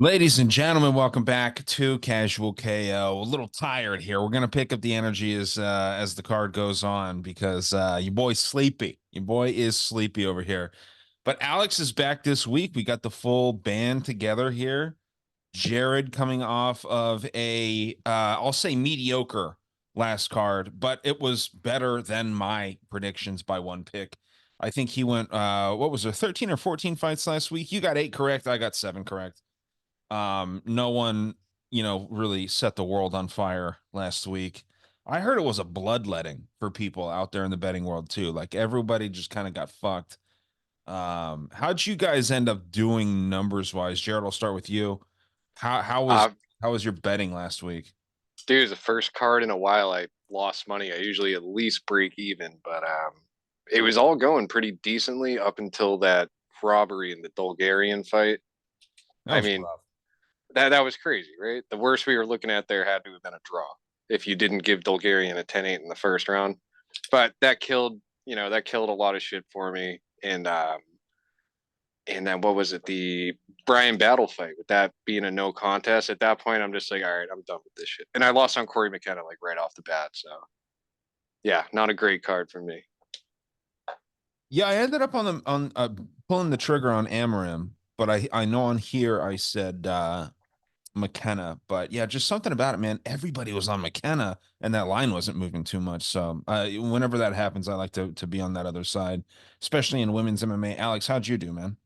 Ladies and gentlemen, welcome back to Casual KO. A little tired here. We're gonna pick up the energy as the card goes on because your boy's sleepy. Your boy is sleepy over here. But Alex is back this week. We got the full band together here. Jared coming off of I'll say mediocre last card, but it was better than my predictions by one pick. I think he went what was there, 13 or 14 fights last week? You got 8 correct, I got 7 correct. No one, really set the world on fire last week. I heard it was a bloodletting for people out there in the betting world too. Like everybody just kind of got fucked. How'd you guys end up doing numbers wise? Jared, I'll start with you. How how was Uh, how was your betting last week? Dude, it's the first card in a while I lost money. I usually at least break even, but it was all going pretty decently up until that robbery in the Bulgarian fight. That I was mean, rough. that was crazy, right? The worst we were looking at there had to have been a draw if you didn't give Bulgarian a 10-8 in the first round. But that killed a lot of shit for me. And then what was it? The Brian Battle fight with that being a no contest. At that point, I'm just like, all right, I'm done with this shit. And I lost on Corey McKenna like right off the bat. So yeah, not a great card for me. Yeah, I ended up on pulling the trigger on Amarim, but I know on here I said McKenna, but yeah, just something about it, man. Everybody was on McKenna, and that line wasn't moving too much. So, whenever that happens, I like to be on that other side, especially in women's MMA. Alex, how'd you do, man?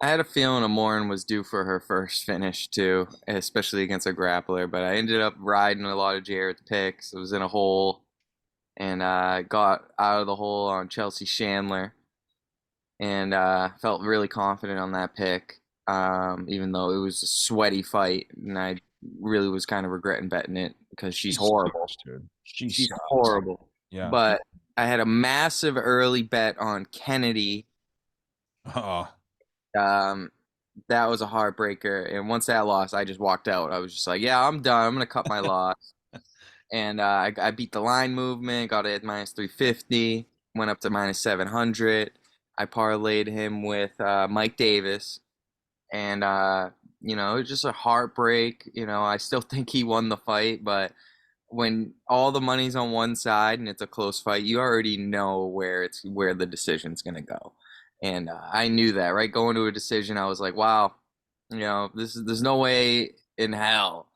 I had a feeling Amorin was due for her first finish too, especially against a grappler. But I ended up riding a lot of Jared's picks. I was in a hole and got out of the hole on Chelsea Chandler, and felt really confident on that pick. Even though it was a sweaty fight, and I really was kind of regretting betting it because She she's horrible. sucks, dude. She She's sucks. horrible. Yeah. But I had a massive early bet on Kennedy. Oh, Um, that was a heartbreaker. And once that lost, I just walked out. I was just like, yeah, I'm done. I'm gonna cut my loss. And I beat the line movement, got it at minus 350, went up to minus 700. I parlayed him with Mike Davis, and it was just a heartbreak. I still think he won the fight, but when all the money's on one side and it's a close fight, you already know where the decision's gonna go. And I knew that, right? Going to a decision, I was like, wow, there's no way in hell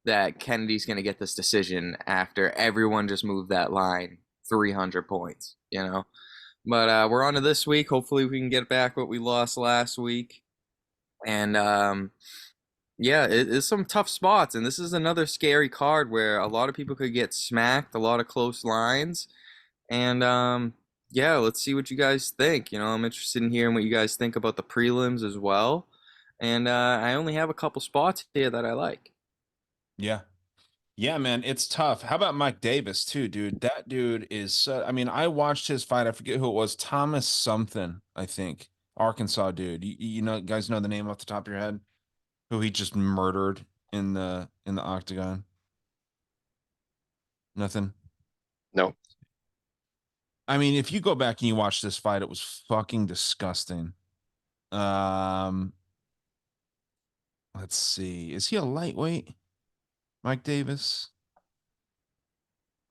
that Kennedy's gonna get this decision after everyone just moved that line 300 points. But we're on to this week. Hopefully, we can get back what we lost last week. And yeah, it's some tough spots, and this is another scary card where a lot of people could get smacked, a lot of close lines, and yeah, let's see what you guys think. I'm interested in hearing what you guys think about the prelims as well, and I only have a couple spots here that I like. yeah. Yeah, man, it's tough. How about Mike Davis too, dude? That dude is. I mean, I watched his fight. I forget who it was. Thomas something, I think. Arkansas dude. Guys know the name off the top of your head? Who he just murdered in the octagon? Nothing. No. I mean, if you go back and you watch this fight, it was fucking disgusting. Um, let's see. Is he a lightweight? Mike Davis?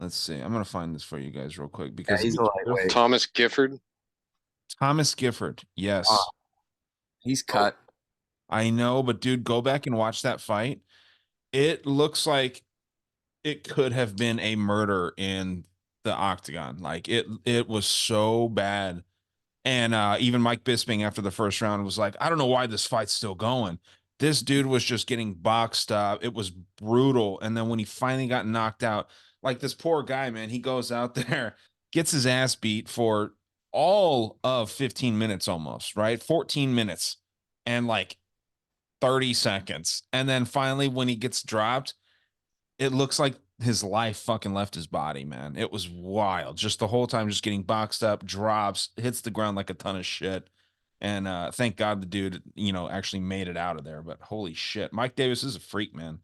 Let's see. I'm gonna find this for you guys real quick Yeah, because he's a lightweight. Thomas Gifford. Thomas Gifford. Uh, Yes. he's Oh, cut. I know, but dude, go back and watch that fight. It looks like it could have been a murder in the octagon. Like it was so bad. And even Mike Bisping after the first round was like, I don't know why this fight's still going. This dude was just getting boxed up. It was brutal. And then when he finally got knocked out, like this poor guy, man, he goes out there, gets his ass beat for all of 15 minutes almost, right? 14 minutes and like 30 seconds. And then finally, when he gets dropped, it looks like his life fucking left his body, man. It was wild. Just the whole time, just getting boxed up, drops, hits the ground like a ton of shit. And thank God the dude, actually made it out of there. But holy shit, Mike Davis is a freak, man.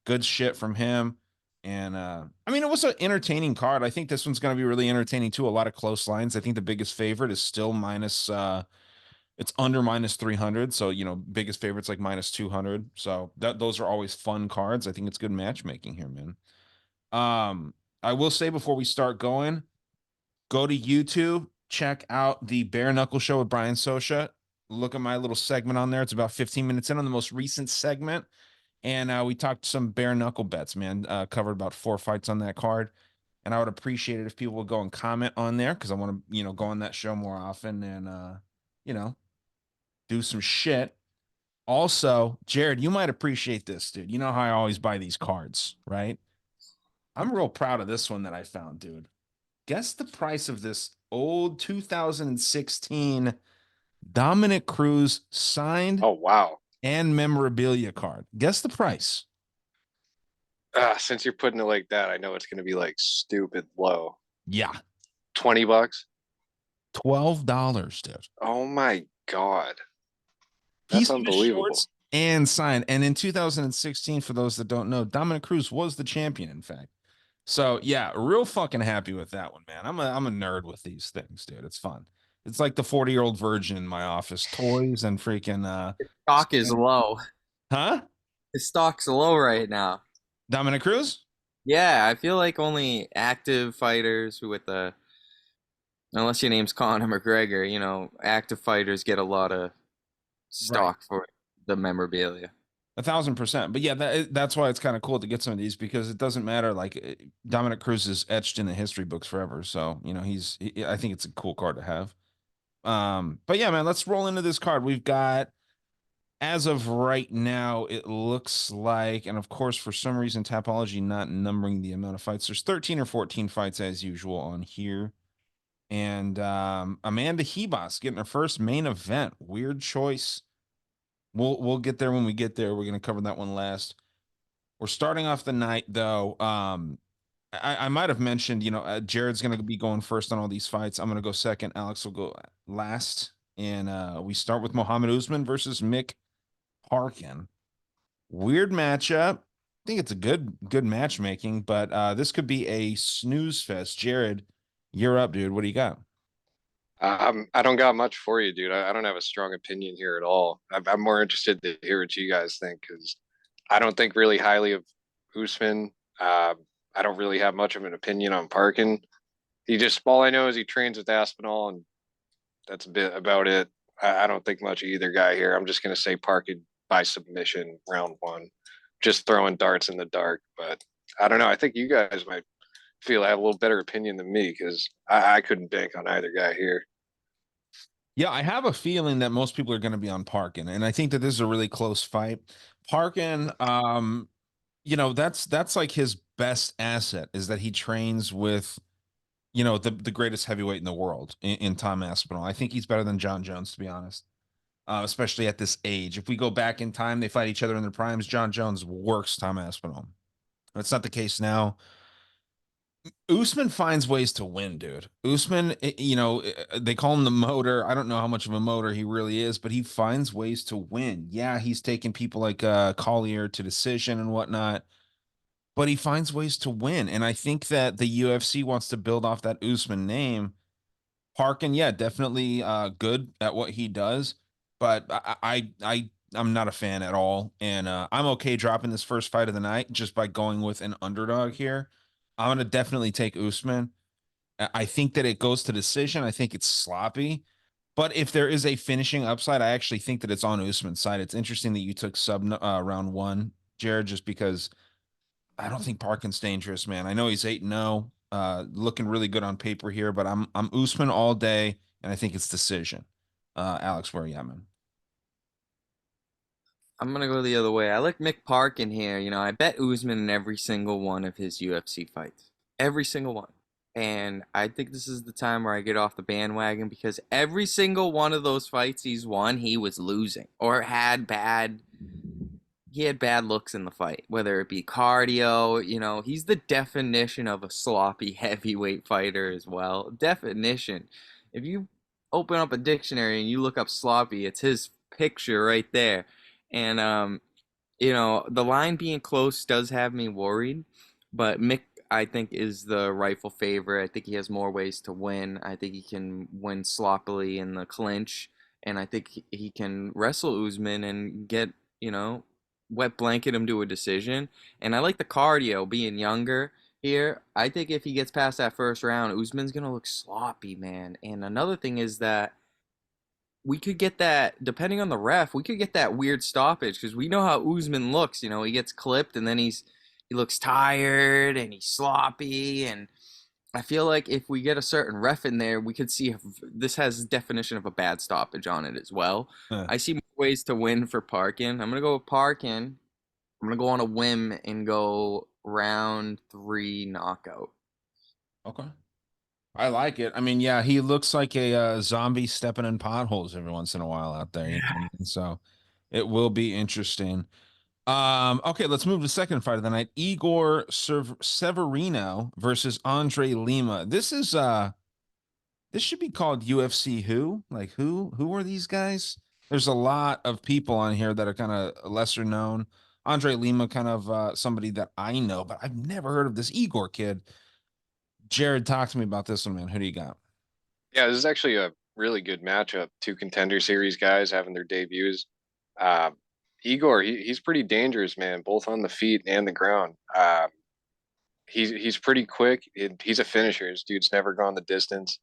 Good shit from him. And I mean, it was an entertaining card. I think this one's going to be really entertaining too. A lot of close lines. I think the biggest favorite is still It's under minus 300. So, biggest favorites like minus 200. So those are always fun cards. I think it's good matchmaking here, man. I will say before we start going, go to YouTube, check out the Bare Knuckle Show with Brian Sosha. Look at my little segment on there. It's about 15 minutes in on the most recent segment. And we talked some bare knuckle bets, man. Covered about 4 fights on that card. And I would appreciate it if people would go and comment on there because I want to, go on that show more often and, do some shit. Also, Jared, you might appreciate this, dude. You know how I always buy these cards, right? I'm real proud of this one that I found, dude. Guess the price of this old 2016 Dominic Cruz signed Oh, wow. and memorabilia card. Guess the price. Since you're putting it like that, I know it's going to be like stupid low. Yeah. $20? $12, dude. Oh my God. He's That's unbelievable. And signed. And in 2016, for those that don't know, Dominic Cruz was the champion, in fact. So yeah, real fucking happy with that one, man. I'm a nerd with these things, dude. It's fun. It's like the 40-year-old virgin in my office. Toys and freaking Stock is low. huh? His stock's low right now. Dominic Cruz? Yeah, I feel like only active fighters who with the unless your name's Conor McGregor, active fighters get a lot of stock for the memorabilia. 1,000%. But yeah, that's why it's kind of cool to get some of these because it doesn't matter. Like Dominic Cruz is etched in the history books forever. So, I think it's a cool card to have. But yeah, man, let's roll into this card. We've got, as of right now, it looks like, and of course, for some reason, Tapology not numbering the amount of fights. There's 13 or 14 fights as usual on here. And Amanda Ribas getting her first main event. Weird choice. We'll get there when we get there. We're gonna cover that one last. We're starting off the night though. I might have mentioned, Jared's gonna be going first on all these fights. I'm gonna go second. Alex will go last, and we start with Mohammed Usman versus Mick Parkin. Weird matchup. I think it's a good matchmaking, but this could be a snooze fest. Jared, you're up, dude. What do you got? I don't got much for you, dude. I don't have a strong opinion here at all. I'm more interested to hear what you guys think because I don't think really highly of Usman. I don't really have much of an opinion on Parkin. All I know is he trains with Aspinall, and that's a bit about it. I don't think much of either guy here. I'm just gonna say Parkin by submission, round one. Just throwing darts in the dark, but I don't know. I think you guys might feel I have a little better opinion than me because I couldn't bank on either guy here. Yeah, I have a feeling that most people are going to be on Parkin, and I think that this is a really close fight. Parkin, that's like his best asset is that he trains with, the greatest heavyweight in the world in Tom Aspinall. I think he's better than John Jones, to be honest, especially at this age. If we go back in time, they fight each other in their primes. John Jones works Tom Aspinall. That's not the case now. Usman finds ways to win, dude. Usman, they call him the motor. I don't know how much of a motor he really is, but he finds ways to win. Yeah, he's taking people like Collier to decision and whatnot, but he finds ways to win. And I think that the UFC wants to build off that Usman name. Parkin, yeah, definitely good at what he does, but I'm not a fan at all. And I'm okay dropping this first fight of the night just by going with an underdog here. I'm going to definitely take Usman. I think that it goes to decision. I think it's sloppy. But if there is a finishing upside, I actually think that it's on Usman's side. It's interesting that you took sub round one, Jared, just because I don't think Parkin's dangerous, man. I know he's 8-0, looking really good on paper here, but I'm Usman all day, and I think it's decision. Alex, where are you at, man? I'm gonna go the other way. I like Mick Parkin here. I bet Usman in every single one of his UFC fights. Every single one. And I think this is the time where I get off the bandwagon because every single one of those fights he's won, he was losing or he had bad looks in the fight, whether it be cardio, he's the definition of a sloppy heavyweight fighter as well. Definition. If you open up a dictionary and you look up sloppy, it's his picture right there. And the line being close does have me worried, but Mick, I think, is the rightful favorite. I think he has more ways to win. I think he can win sloppily in the clinch, and I think he can wrestle Usman and get, wet blanket him to a decision. And I like the cardio being younger here. I think if he gets past that first round, Usman's gonna look sloppy, man. And another thing is that we could get that, depending on the ref, we could get that weird stoppage because we know how Usman looks. He gets clipped and then he looks tired and he's sloppy. And I feel like if we get a certain ref in there, we could see if this has definition of a bad stoppage on it as well. Huh. I see more ways to win for Parkin. I'm gonna go with Parkin. I'm gonna go on a whim and go round 3 knockout. Okay. I like it. I mean, yeah, he looks like a zombie stepping in potholes every once in a while out there. You know what I mean? So it will be interesting. Okay, let's move to the second fight of the night. Igor Severino versus Andre Lima. This should be called UFC who? Like who are these guys? There's a lot of people on here that are kind of lesser known. Andre Lima, kind of somebody that I know, but I've never heard of this Igor kid. Jared, talk to me about this one, man. Who do you got? Yeah, this is actually a really good matchup. Two contender series guys having their debuts. Uh, Igor, he's pretty dangerous, man, both on the feet and the ground. He's pretty quick. He's a finisher. This dude's never gone the distance.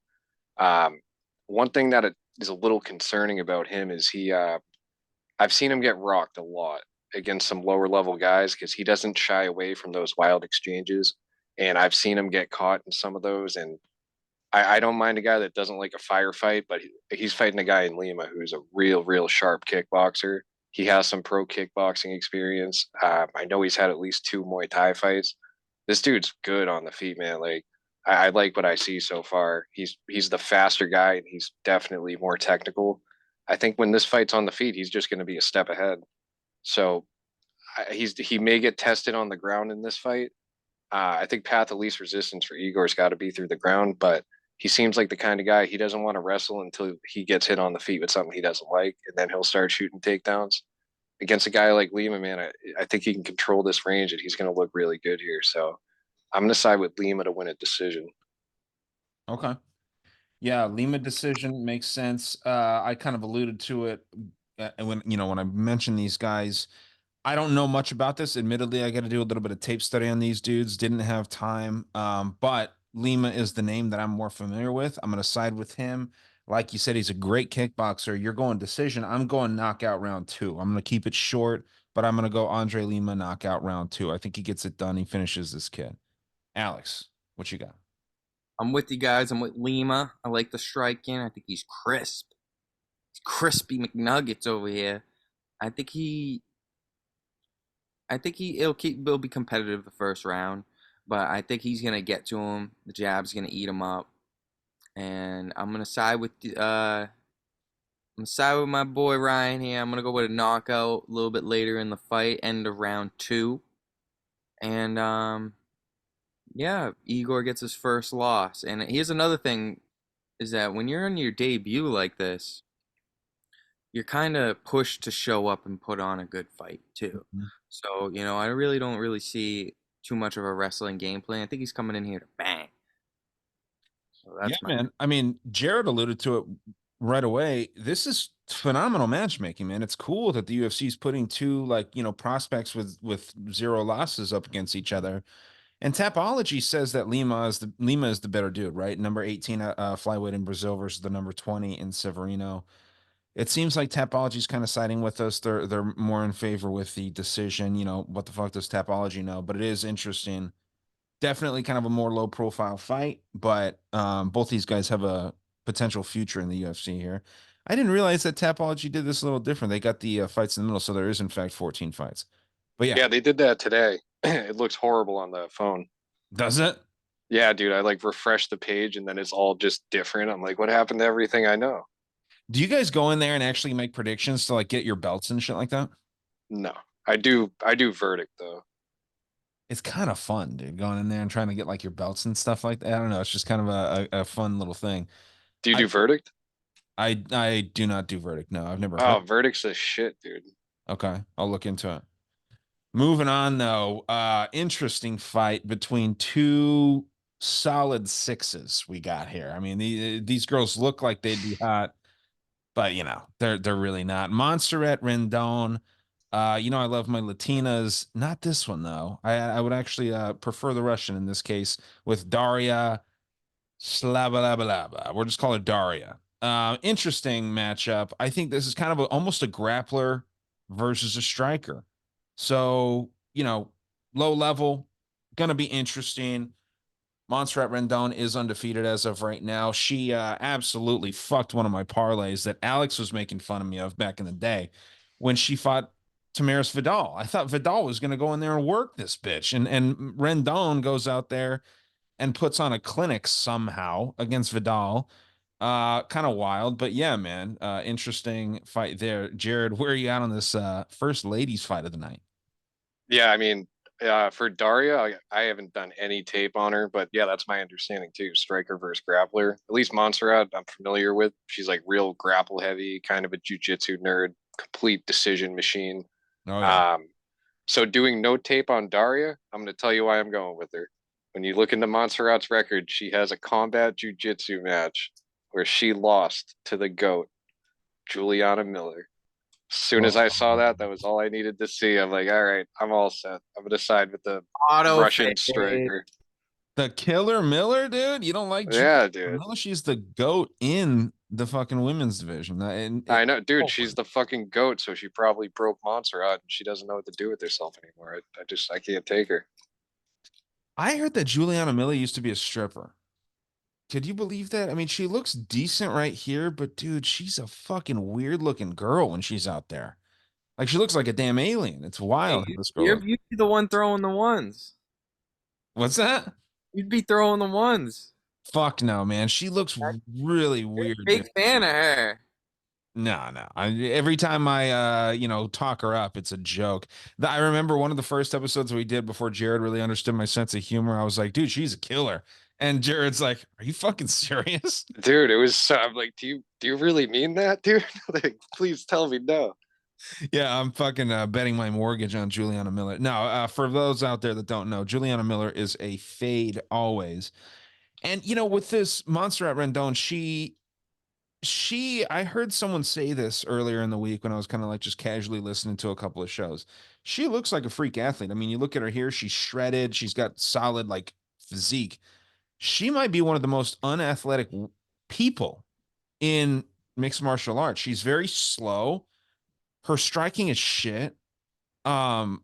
Um, One thing that is a little concerning about him is I've seen him get rocked a lot against some lower level guys because he doesn't shy away from those wild exchanges. And I've seen him get caught in some of those. And I don't mind a guy that doesn't like a firefight, but he's fighting a guy in Lima who's a real sharp kickboxer. He has some pro kickboxing experience. I know he's had at least 2 Muay Thai fights. This dude's good on the feet, man. Like I like what I see so far. He's the faster guy, and he's definitely more technical. I think when this fight's on the feet, he's just going to be a step ahead. So he may get tested on the ground in this fight. I think path of least resistance for Igor's got to be through the ground, but he seems like the kind of guy he doesn't want to wrestle until he gets hit on the feet with something he doesn't like, and then he'll start shooting takedowns. Against a guy like Lima, man, I think he can control this range, and he's going to look really good here. So I'm going to side with Lima to win a decision. Okay. Yeah, Lima decision makes sense. I kind of alluded to it when I mentioned these guys. I don't know much about this. Admittedly, I got to do a little bit of tape study on these dudes. Didn't have time. But Lima is the name that I'm more familiar with. I'm going to side with him. Like you said, he's a great kickboxer. You're going decision. I'm going knockout round 2. I'm going to keep it short, but I'm going to go Andre Lima knockout round 2. I think he gets it done. He finishes this kid. Alex, what you got? I'm with you guys. I'm with Lima. I like the striking. I think he's crisp. He's crispy McNuggets over here. I think he it'll be competitive the first round, but I think he's gonna get to him. The jab's gonna eat him up, and I'm gonna side with my boy Ryan here. I'm gonna go with a knockout a little bit later in the fight, end of round 2, and yeah, Igor gets his first loss. And here's another thing: is that when you're on your debut like this, you're kind of pushed to show up and put on a good fight too. Mhm. So, I really don't really see too much of a wrestling game plan. I think he's coming in here to bang. So Yeah, that's my man. I mean, Jared alluded to it right away. This is phenomenal matchmaking, man. It's cool that the UFC is putting two prospects with 0 losses up against each other. And Tapology says that Lima is the better dude, right? Number 18 flyweight in Brazil versus the number 20 in Severino. It seems like Tapology's kind of siding with us. They're more in favor with the decision. What the fuck does Tapology know? But it is interesting. Definitely kind of a more low profile fight, but both these guys have a potential future in the UFC here. I didn't realize that Tapology did this a little different. They got the fights in the middle, so there is in fact 14 fights. But yeah, Yeah, they did that today. It looks horrible on the phone. does it? Yeah, dude, I like refreshed the page and then it's all just different. I'm like, what happened to everything I know? Do you guys go in there and actually make predictions to get your belts and shit like that? No. I do verdict though. It's kind of fun, dude, going in there and trying to get your belts and stuff like that. I don't know. It's just kind of a fun little thing. Do you I do verdict? I do not do verdict. No, I've never Oh, heard. verdict's a shit, dude. Okay, I'll look into it. Moving on though, interesting fight between two solid sixes we got here. I mean, these girls look like they'd be hot but they're really not. Montserrat Rendon. I love my Latinas. Not this one though. I would actually prefer the Russian in this case with Daria Slabalabalaba. We'll just call it Daria. Interesting matchup. I think this is kind of almost a grappler versus a striker. So, low level, gonna be interesting. Montserrat Rendon is undefeated as of right now. She absolutely fucked one of my parlays that Alex was making fun of me of back in the day when she fought Tamaris Vidal. I thought Vidal was going to go in there and work this bitch, and Rendon goes out there and puts on a clinic somehow against Vidal. Kind of wild, but yeah, man, interesting fight there. Jared, where are you at on this first ladies fight of the night? Yeah, I mean, for Daria, I haven't done any tape on her, but yeah, that's my understanding too. Striker versus grappler. At least Montserrat, I'm familiar with. She's like real grapple heavy, kind of a jujitsu nerd, complete decision machine. Oh yeah. So doing no tape on Daria, I'm going to tell you why I'm going with her. When you look into Montserrat's record, she has a combat jujitsu match where she lost to the GOAT, Juliana Miller. As soon as I saw that, that was all I needed to see. I'm like, all right, I'm all set. I'm gonna side with the Auto Russian fade. striker. The Killer Miller, dude. You don't like Yeah, Julia dude. Miller? She's the goat in the fucking women's division. I know, dude. She's the fucking GOAT, so she probably broke Montserrat, and she doesn't know what to do with herself anymore. I can't take her. I heard that Juliana Miller used to be a stripper. Could you believe that? I mean, she looks decent right here, but dude, she's a fucking weird looking girl when she's out there. Like she looks like a damn alien. It's Hey, wild how this girl looks. you'd be the one throwing the ones. What's that? You'd be throwing the ones. Fuck no, man. She looks really weird, dude. Big fan of her. No, no. Every time I talk her up, it's a joke. I remember one of the first episodes we did before Jared really understood my sense of humor. I was like, dude, she's a killer. And Jared's like, are you fucking serious? Dude, it was so. I'm like, do you really mean that, dude? Like, please tell me no. Yeah, I'm fucking betting my mortgage on Juliana Miller. No, for those out there that don't know, Juliana Miller is a fade always. And with this Montserrat Rendon, I heard someone say this earlier in the week when I was kind of like just casually listening to a couple of shows. She looks like a freak athlete. I mean, you look at her here, she's shredded, she's got solid like physique. She might be one of the most unathletic people in mixed martial arts. She's very slow. Her striking is shit. Um,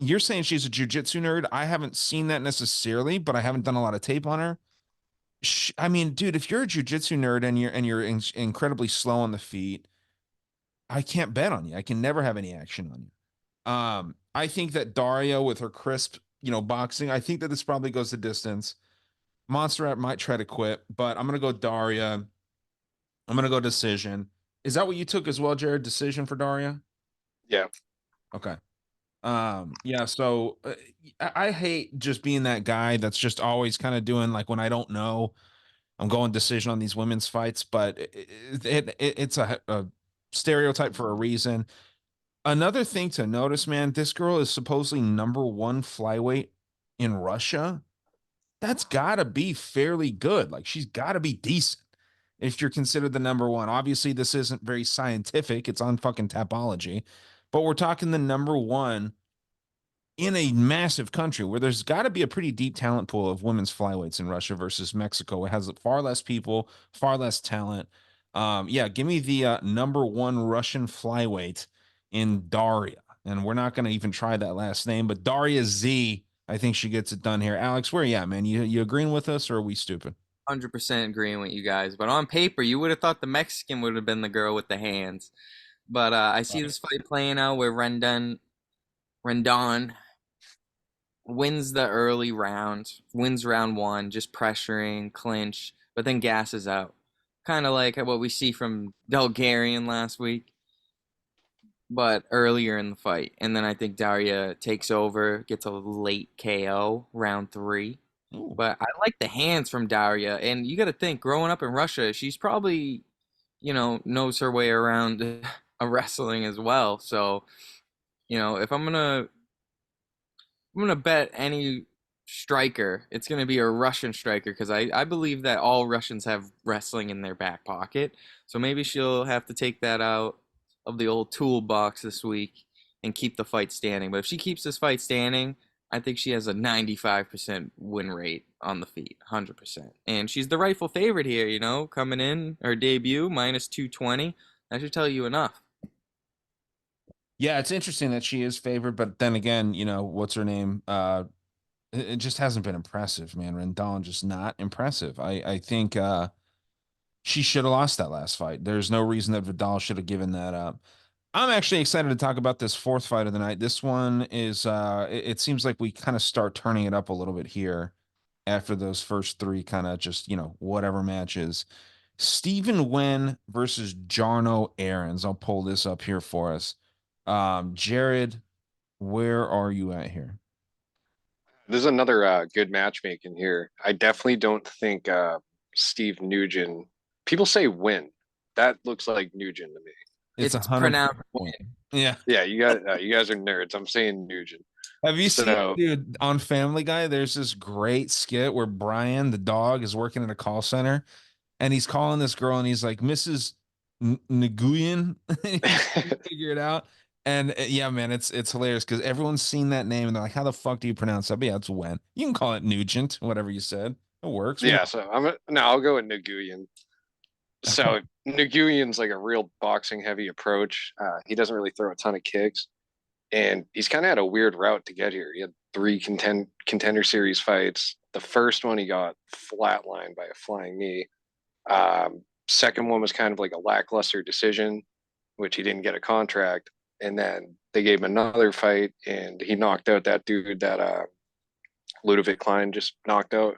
you're saying she's a jujitsu nerd. I haven't seen that necessarily, but I haven't done a lot of tape on her. I mean, dude, if you're a jujitsu nerd and you're incredibly slow on the feet, I can't bet on you. I can never have any action on you. I think that Daria with her crisp, boxing, I think that this probably goes the distance. Montserrat might try to quit, but I'm gonna go Daria. I'm gonna go decision. Is that what you took as well, Jared? Decision for Daria? Yeah. Okay. Yeah, so I hate just being that guy that's just always kind of doing like when I don't know, I'm going decision on these women's fights, but it's a stereotype for a reason. Another thing to notice, man, this girl is supposedly number one flyweight in Russia. That's gotta be fairly good. Like she's gotta be decent if you're considered the number one. Obviously, this isn't very scientific, it's on fucking Tapology, but we're talking the number one in a massive country where there's got to be a pretty deep talent pool of women's flyweights in Russia versus Mexico. It has far less people, far less talent. Yeah, give me the number one Russian flyweight in Daria. And we're not going to even try that last name, but Daria Z, I think she gets it done here. Alex, where are you at, man? You agreeing with us or are we stupid? 100% agreeing with you guys. But on paper, you would have thought the Mexican would have been the girl with the hands. But I see this fight playing out where Rendon wins the early round, wins round one, just pressuring, clinch, but then gasses out. Kind of like what we see from Bulgarian last week, but earlier in the fight. And then I think Daria takes over, gets a late KO, round three. Ooh. But I like the hands from Daria. And you got to think, growing up in Russia, she's probably, knows her way around a wrestling as well. So, if I'm gonna bet any striker. It's going to be a Russian striker because I believe that all Russians have wrestling in their back pocket. So maybe she'll have to take that out of the old toolbox this week and keep the fight standing. But if she keeps this fight standing, I think she has a 95% win rate on the feet, 100%. And she's the rightful favorite here, you know, coming in her debut, minus 220. That should tell you enough. Yeah, it's interesting that she is favored, but then again, what's her name? It just hasn't been impressive, man. Rendon just not impressive. I think she should have lost that last fight. There's no reason that Vidal should have given that up. I'm actually excited to talk about this fourth fight of the night. This one is it seems like we kind of start turning it up a little bit here after those first three kind of just, whatever matches. Stephen Wen versus Jarno Aarons. I'll pull this up here for us. Jared, where are you at here? There's another good matchmaking here. I definitely don't think Steve Nugent. People say win. That looks like Nugent to me. It's It's 100. pronounced win. Yeah. Yeah, you guys are nerds. I'm saying Nugent. Have you seen, So dude, on Family Guy? There's this great skit where Brian, the dog, is working in a call center and he's calling this girl and he's like, Mrs. Nguyen. Figure it out. And yeah, man, it's hilarious because everyone's seen that name and they're like, how the fuck do you pronounce that? But yeah, it's Wen. You can call it Nugent, whatever you said. It works. yeah, so I'll go with Nguyen. Okay. So Nguyen's like a real boxing heavy approach. He doesn't really throw a ton of kicks, and he's kind of had a weird route to get here. He had three contender series fights. The first one he got flatlined by a flying knee. Second one was kind of like a lackluster decision, which he didn't get a contract. And then they gave him another fight, and he knocked out that dude that Ludovic Klein just knocked out.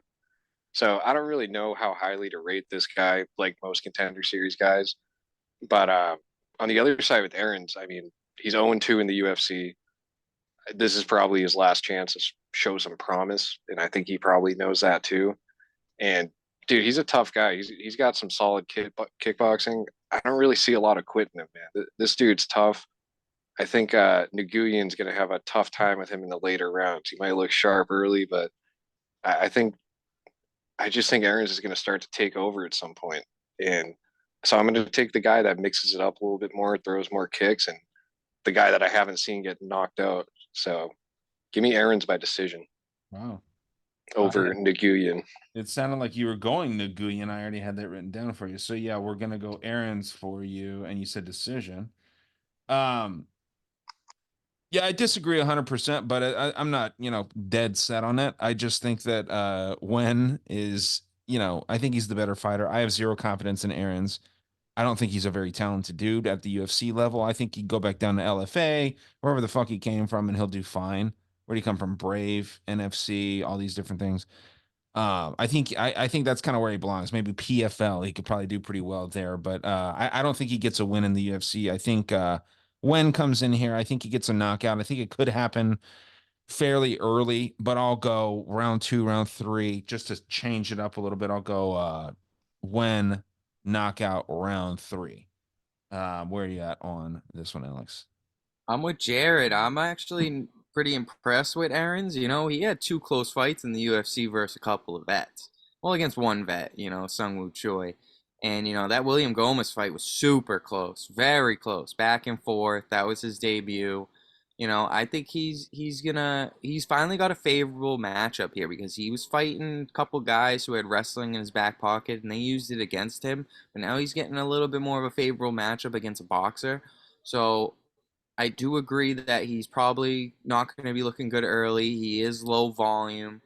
So I don't really know how highly to rate this guy, like most contender series guys. But on the other side with Aaron's, I mean, he's 0-2 in the UFC. This is probably his last chance to show some promise, and I think he probably knows that too. And dude, he's a tough guy. He's got some solid kickboxing. I don't really see a lot of quitting him, man. This dude's tough. I think Nguyen's going to have a tough time with him in the later rounds. He might look sharp early, but I think I just think Aaron's is going to start to take over at some point. And so I'm going to take the guy that mixes it up a little bit more, throws more kicks, and the guy that I haven't seen get knocked out. So give me Aaron's by decision Wow. over Nguyen. It sounded like you were going Nguyen. I already had that written down for you. So yeah, we're gonna go Aaron's for you, and you said decision. Um, yeah, I disagree 100%, but I'm not, dead set on it. I just think that Wen is, I think he's the better fighter. I have zero confidence in Aaron's. I don't think he's a very talented dude at the UFC level. I think he'd go back down to LFA, wherever the fuck he came from, and he'll do fine. Where'd he come from? Brave, NFC, all these different things. I think that's kind of where he belongs. Maybe PFL, he could probably do pretty well there, but I don't think he gets a win in the UFC. I think Wen comes in here, I think he gets a knockout. I think it could happen fairly early, but I'll go round two, round three, just to change it up a little bit. I'll go Wen knockout round three. Where are you at on this one, Alex? I'm with Jared. I'm actually pretty impressed with Aaron's. You know, he had two close fights in the UFC versus a couple of vets. Well, against one vet, you know, Sungwoo Choi. And, you know, that William Gomez fight was super close, very close, back and forth. That was his debut. You know, I think he's finally got a favorable matchup here because he was fighting a couple guys who had wrestling in his back pocket and they used it against him. But now he's getting a little bit more of a favorable matchup against a boxer. So I do agree that he's probably not going to be looking good early. He is low volume,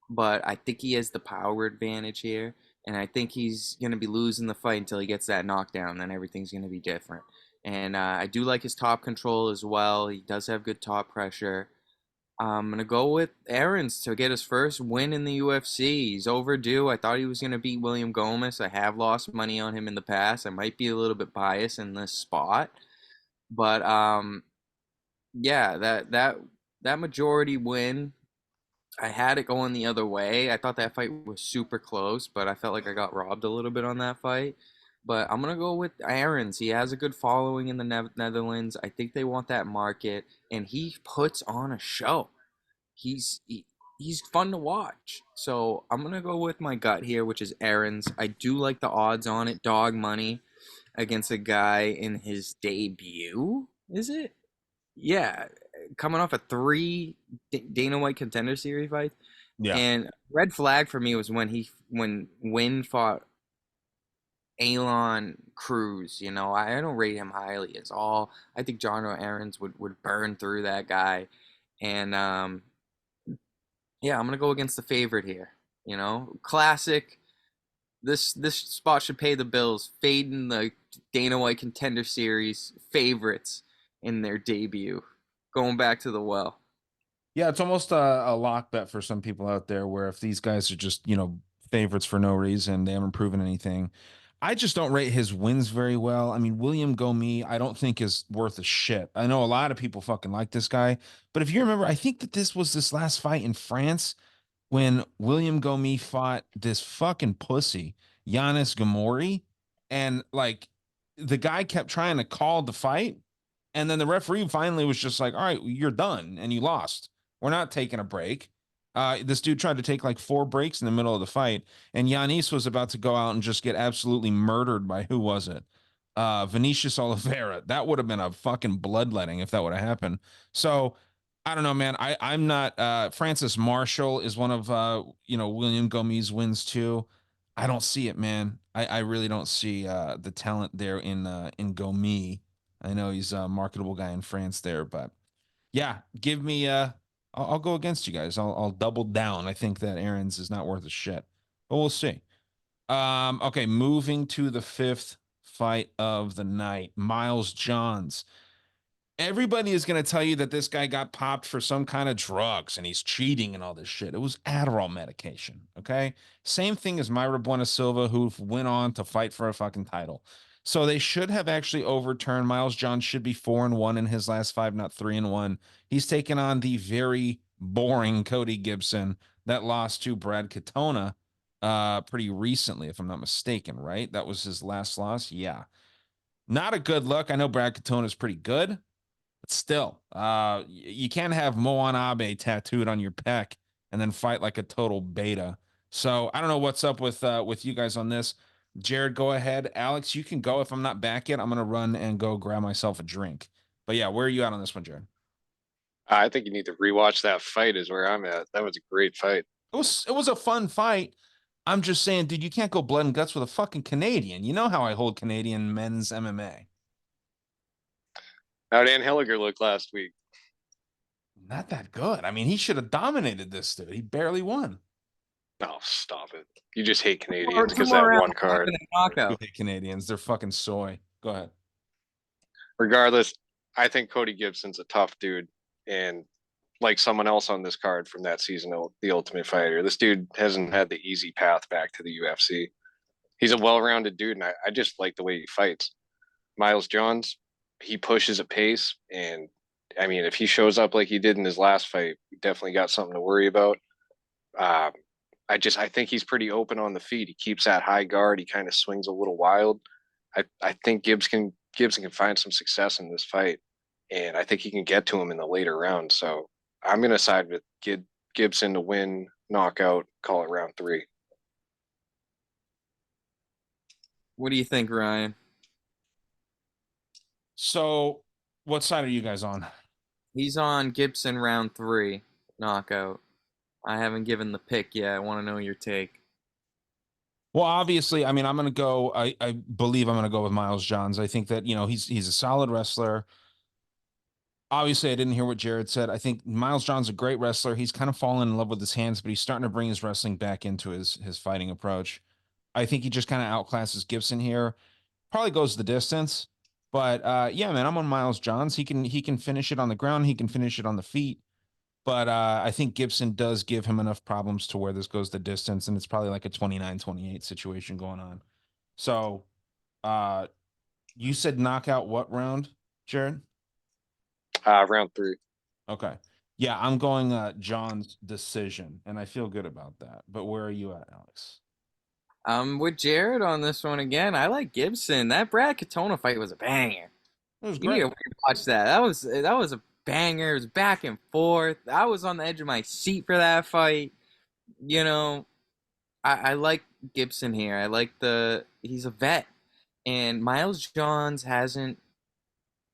but I think he has the power advantage here. And I think he's going to be losing the fight until he gets that knockdown. Then everything's going to be different. And I do like his top control as well. He does have good top pressure. I'm going to go with Aaron's to get his first win in the UFC. He's overdue. I thought he was going to beat William Gomez. I have lost money on him in the past. I might be a little bit biased in this spot. But yeah, that majority win, I had it going the other way. I thought that fight was super close, but I felt like I got robbed a little bit on that fight. But I'm gonna go with Aaron's. He has a good following in the Netherlands. I think they want that market, and he puts on a show. He's he's fun to watch. So I'm gonna go with my gut here, which is Aaron's. I do like the odds on it, dog money against a guy in his debut. Is it? Yeah, coming off a three Dana White Contender Series fights. Yeah. And red flag for me was when Wynn fought Elon Cruz. You know, I don't rate him highly at all. I think John Aaron's would burn through that guy. And yeah, I'm gonna go against the favorite here. You know, classic. This spot should pay the bills. Fading the Dana White Contender Series favorites in their debut, going back to the well. Yeah, it's almost a lock bet for some people out there where if these guys are just, favorites for no reason, they haven't proven anything. I just don't rate his wins very well. I mean, William Gomi, I don't think is worth a shit. I know a lot of people fucking like this guy, but if you remember, I think that this was this last fight in France when William Gomi fought this fucking pussy, Giannis Gamori, and like the guy kept trying to call the fight, and then the referee finally was just like, "All right, you're done, and you lost. We're not taking a break." This dude tried to take like 4 breaks in the middle of the fight, and Yanis was about to go out and just get absolutely murdered by who was it? Vinicius Oliveira. That would have been a fucking bloodletting if that would have happened. So I don't know, man. I'm not. Francis Marshall is one of William Gomi's wins too. I don't see it, man. I really don't see the talent there in Gomi. I know he's a marketable guy in France there, but yeah, give me I'll go against you guys. I'll double down. I think that Aaron's is not worth a shit. But we'll see. Okay, moving to the fifth fight of the night. Miles Johns. Everybody is going to tell you that this guy got popped for some kind of drugs and he's cheating and all this shit. It was Adderall medication. Okay. Same thing as Myra Buena Silva, who went on to fight for a fucking title. So they should have actually overturned. Miles John should be 4-1 in his last 5, not 3-1. He's taken on the very boring Cody Gibson that lost to Brad Katona pretty recently, if I'm not mistaken, right? That was his last loss. Yeah. Not a good look. I know Brad Katona is pretty good. But still, you can't have Moan Abe tattooed on your pec and then fight like a total beta. So I don't know what's up with you guys on this. Jared, go ahead. Alex, you can go. If I'm not back yet, I'm gonna run and go grab myself a drink. But yeah, where are you at on this one, Jared? I think you need to rewatch that fight. Is where I'm at. That was a great fight. It was a fun fight. I'm just saying, dude, you can't go blood and guts with a fucking Canadian. You know how I hold Canadian men's MMA. How Dan Hilliger looked last week. Not that good. I mean, he should have dominated this dude. He barely won. Oh, stop it! You just hate Two Canadians because more that rounds, one card. You hate Canadians. They're fucking soy. Go ahead. Regardless, I think Cody Gibson's a tough dude, and like someone else on this card from that season, The Ultimate Fighter, this dude hasn't had the easy path back to the UFC. He's a well-rounded dude, and I just like the way he fights. Miles Johns, he pushes a pace, and I mean, if he shows up like he did in his last fight, we definitely got something to worry about. Um, I think he's pretty open on the feet. He keeps that high guard. He kind of swings a little wild. I think Gibson can find some success in this fight, and I think he can get to him in the later round. So I'm gonna side with Gibson to win, knockout, call it round 3. What do you think, Ryan? So, what side are you guys on? He's on Gibson round 3, knockout. I haven't given the pick yet. I want to know your take. Well, obviously, I mean, I'm going to go. I believe I'm going to go with Miles Johns. I think that he's a solid wrestler. Obviously, I didn't hear what Jared said. I think Miles Johns a great wrestler. He's kind of fallen in love with his hands, but he's starting to bring his wrestling back into his fighting approach. I think he just kind of outclasses Gibson here. Probably goes the distance, but yeah, man, I'm on Miles Johns. He can finish it on the ground. He can finish it on the feet. But I think Gibson does give him enough problems to where this goes the distance, and it's probably like a 29-28 situation going on. So uh, you said knockout what round, Jared? Round 3. Okay. Yeah, I'm going John's decision, and I feel good about that. But where are you at, Alex? I'm with Jared on this one again. I like Gibson. That Brad Katona fight was a banger. It was You need great. to watch that. That was a bangers back and forth. I was on the edge of my seat for that fight. You know, I like Gibson here. I like he's a vet, and Miles Johns hasn't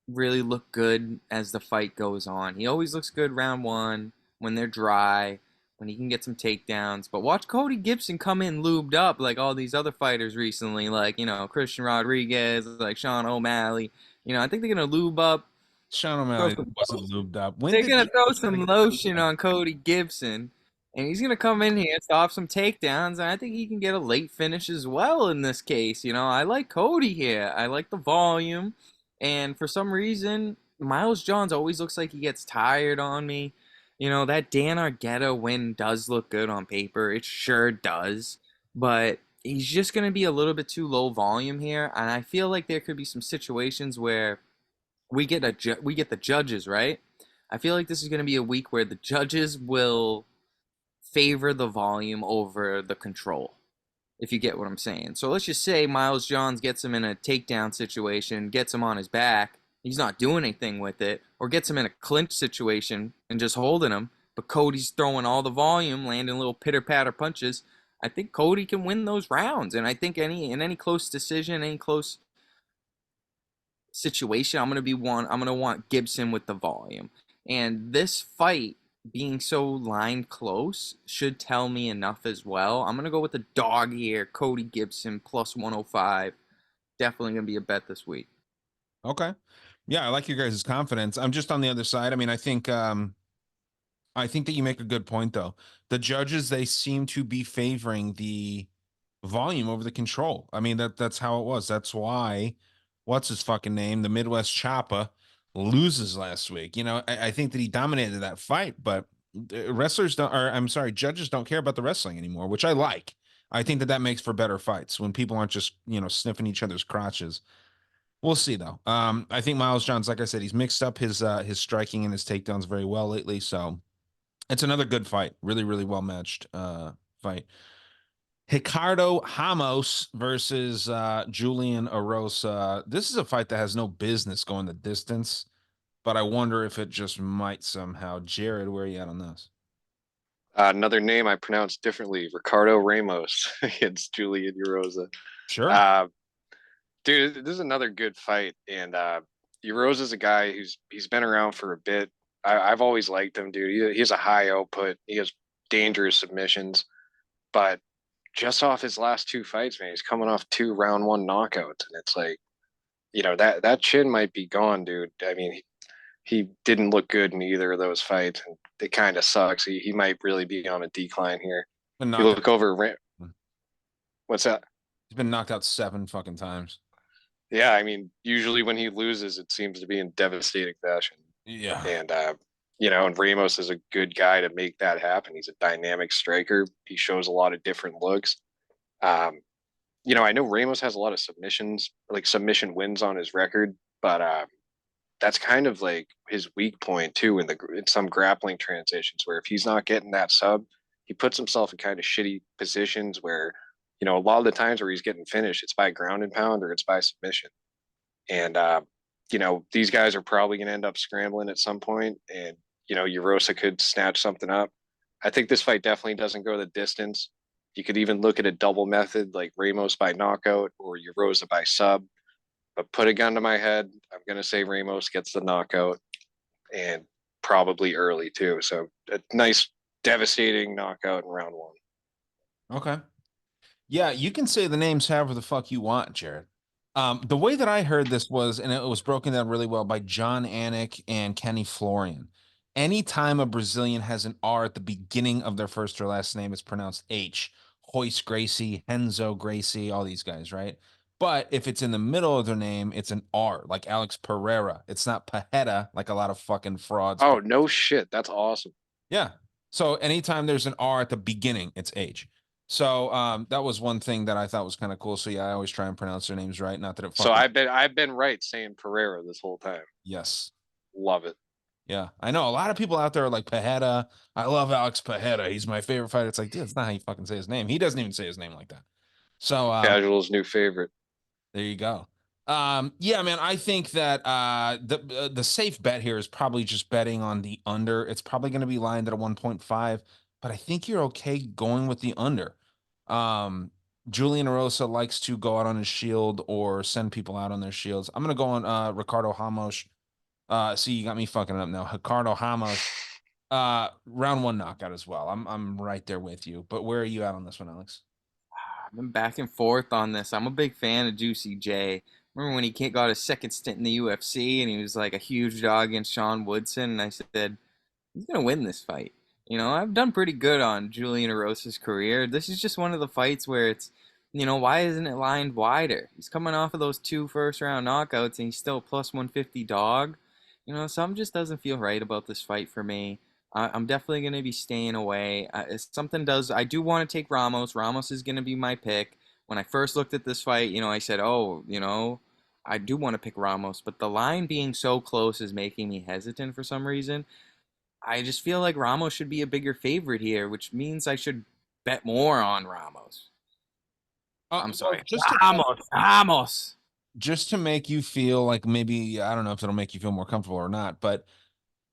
really looked good as the fight goes on. He always looks good round one when they're dry, when he can get some takedowns. But watch Cody Gibson come in lubed up like all these other fighters recently, like, Christian Rodriguez, like Sean O'Malley. I think they're gonna lube up. Sean O'Malley wasn't lubed up. When They're did gonna he throw some lotion on Cody Gibson, and he's gonna come in here, stop some takedowns, and I think he can get a late finish as well in this case. I like Cody here. I like the volume, and for some reason, Miles Johns always looks like he gets tired on me. That Dan Argueta win does look good on paper. It sure does, but he's just gonna be a little bit too low volume here, and I feel like there could be some situations where we get the judges, right? I feel like this is going to be a week where the judges will favor the volume over the control, if you get what I'm saying. So let's just say Miles Johns gets him in a takedown situation, gets him on his back, he's not doing anything with it, or gets him in a clinch situation and just holding him, but Cody's throwing all the volume, landing little pitter-patter punches. I think Cody can win those rounds, and I think in any close decision, any close situation, I'm gonna want Gibson with the volume. And this fight being so lined close should tell me enough as well. I'm gonna go with the dog here, Cody Gibson plus 105. Definitely gonna be a bet this week. Okay. Yeah, I like your guys' confidence. I'm just on the other side. I mean, I think that you make a good point though. The judges, they seem to be favoring the volume over the control. I mean, that's how it was. That's why what's his fucking name? The Midwest Choppa loses last week. I think that he dominated that fight, but wrestlers don't, or I'm sorry, judges don't care about the wrestling anymore, which I like. I think that makes for better fights when people aren't just, sniffing each other's crotches. We'll see though. I think Miles Johns, like I said, he's mixed up his striking and his takedowns very well lately. So it's another good fight. Really, really well matched fight. Ricardo Ramos versus Julian Erosa. This is a fight that has no business going the distance, but I wonder if it just might somehow. Jared, where are you at on this? Another name I pronounce differently, Ricardo Ramos against Julian Erosa. Sure. Dude, this is another good fight, and Erosa's a guy he's been around for a bit. I've always liked him, dude. He has a high output. He has dangerous submissions, but just off his last two fights, man, he's coming off 2 round 1 knockouts, and it's like, that chin might be gone, dude. I mean, he didn't look good in either of those fights, and it kind of sucks. He might really be on a decline here. You look over, what's that? He's been knocked out 7 fucking times. Yeah, I mean, usually when he loses, it seems to be in devastating fashion. Yeah. And and Ramos is a good guy to make that happen. He's a dynamic striker. He shows a lot of different looks. I know Ramos has a lot of submissions, like submission wins on his record, but that's kind of like his weak point too in some grappling transitions, where if he's not getting that sub, he puts himself in kind of shitty positions where, a lot of the times where he's getting finished, it's by ground and pound or it's by submission. And these guys are probably going to end up scrambling at some point, and Erosa could snatch something up. I think this fight definitely doesn't go the distance. You could even look at a double method like Ramos by knockout or Erosa by sub. But put a gun to my head, I'm going to say Ramos gets the knockout, and probably early too. So a nice, devastating knockout in round 1. Okay. Yeah, you can say the names however the fuck you want, Jared. The way that I heard this was, and it was broken down really well by John Anik and Kenny Florian. Anytime a Brazilian has an R at the beginning of their first or last name, it's pronounced H. Hoist Gracie, Henzo Gracie, all these guys, right? But if it's in the middle of their name, it's an R, like Alex Pereira. It's not Pajeda, like a lot of fucking frauds. Oh, no shit. That's awesome. Yeah. So anytime there's an R at the beginning, it's H. So that was one thing that I thought was kind of cool. So yeah, I always try and pronounce their names right. Not that it. So I've been right saying Pereira this whole time. Yes. Love it. Yeah, I know a lot of people out there are like Pajeda. I love Alex Pajeda. He's my favorite fighter. It's like, dude, that's not how you fucking say his name. He doesn't even say his name like that. So Casual's new favorite. there you go. Yeah, man, I think that the safe bet here is probably just betting on the under. It's probably going to be lined at a 1.5, but I think you're okay going with the under. Um, Julian Erosa likes to go out on his shield or send people out on their shields. I'm going to go on Ricardo Ramos. See, you got me fucking up now. Ricardo Ramos, round one knockout as well. I'm right there with you. But where are you at on this one, Alex? I've been back and forth on this. I'm a big fan of Juicy J. Remember when he got his second stint in the UFC and he was like a huge dog against Sean Woodson? And I said, he's going to win this fight. You know, I've done pretty good on Julian Erosa's career. This is just one of the fights where it's, why isn't it lined wider? He's coming off of those 2 first-round knockouts and he's still a plus 150 dog. Something just doesn't feel right about this fight for me. I'm definitely going to be staying away. If something does, I do want to take Ramos. Ramos is going to be my pick. When I first looked at this fight, I said, oh, I do want to pick Ramos, but the line being so close is making me hesitant for some reason. I just feel like Ramos should be a bigger favorite here, which means I should bet more on Ramos. I'm sorry. Ramos. Just to make you feel like maybe, I don't know if it'll make you feel more comfortable or not, but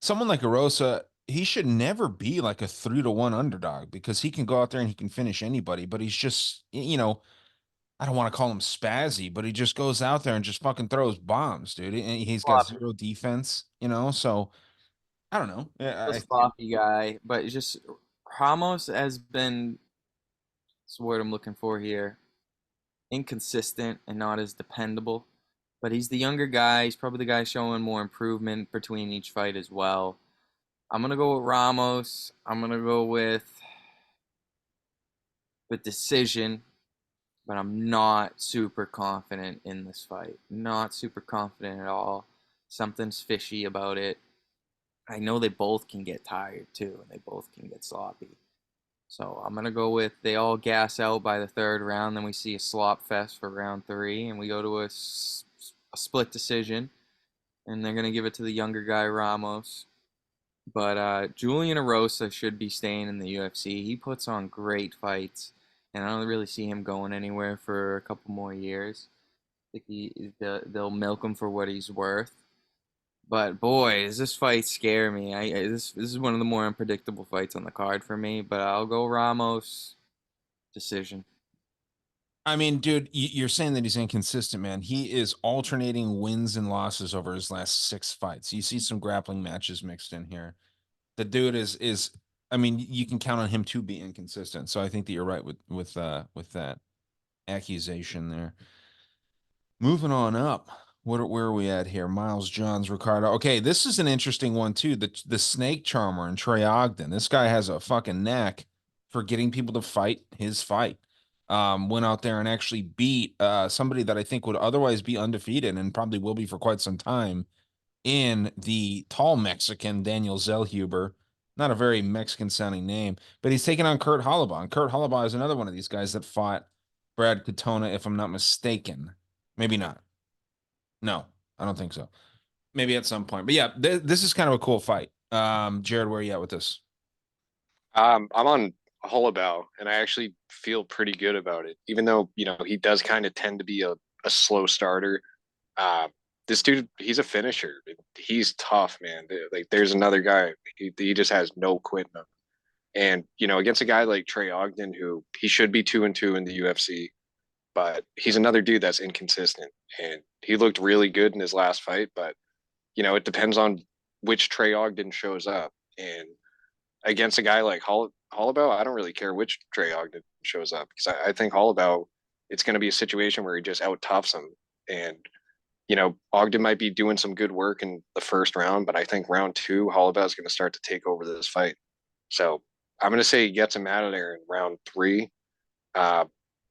someone like Erosa, he should never be like a 3-1 underdog because he can go out there and he can finish anybody, but he's just, I don't want to call him spazzy, but he just goes out there and just fucking throws bombs, dude. And he's got zero defense, so I don't know. A sloppy guy, but it's just Ramos has been, that's the word I'm looking for here, inconsistent and not as dependable. But he's the younger guy. He's probably the guy showing more improvement between each fight as well. I'm gonna go with Ramos. I'm gonna go with decision, but I'm not super confident in this fight. Not super confident at all. Something's fishy about it. I know they both can get tired too, and they both can get sloppy. So I'm gonna go with they all gas out by the third round. Then we see a slop fest for round 3, and we go to a split decision, and they're gonna give it to the younger guy Ramos. But Julian Erosa should be staying in the UFC. He puts on great fights, and I don't really see him going anywhere for a couple more years. I think they'll milk him for what he's worth. But boy, does this fight scare me. This is one of the more unpredictable fights on the card for me. But I'll go Ramos decision. I mean, dude, you're saying that he's inconsistent, man. He is alternating wins and losses over his last 6 fights. You see some grappling matches mixed in here. The dude is I mean, you can count on him to be inconsistent. So I think that you're right with that accusation there. Moving on up. Where are we at here? Miles Johns, Ricardo. Okay, this is an interesting one too. The snake charmer and Trey Ogden. This guy has a fucking knack for getting people to fight his fight. Went out there and actually beat somebody that I think would otherwise be undefeated and probably will be for quite some time in the tall Mexican Daniel Zellhuber. Not a very Mexican sounding name, but he's taking on Kurt Holobaugh. And Kurt Holobaugh is another one of these guys that fought Brad Katona, if I'm not mistaken. Maybe not. No, I don't think so. Maybe at some point. But yeah, this is kind of a cool fight. Jared, where are you at with this? I'm on Holobaugh, and I actually feel pretty good about it, even though he does kind of tend to be a slow starter. This dude, he's a finisher. He's tough, man. Like, there's another guy. He just has no quit in him. And against a guy like Trey Ogden, who he should be 2-2 in the UFC, but he's another dude that's inconsistent. And he looked really good in his last fight, but it depends on which Trey Ogden shows up. And against a guy like Holobaugh, I don't really care which Trey Ogden shows up, because I think Holobaugh, it's going to be a situation where he just out toughs him. And Ogden might be doing some good work in the first round, but I think round 2, Holobaugh is going to start to take over this fight. So I'm going to say he gets him out of there in round 3.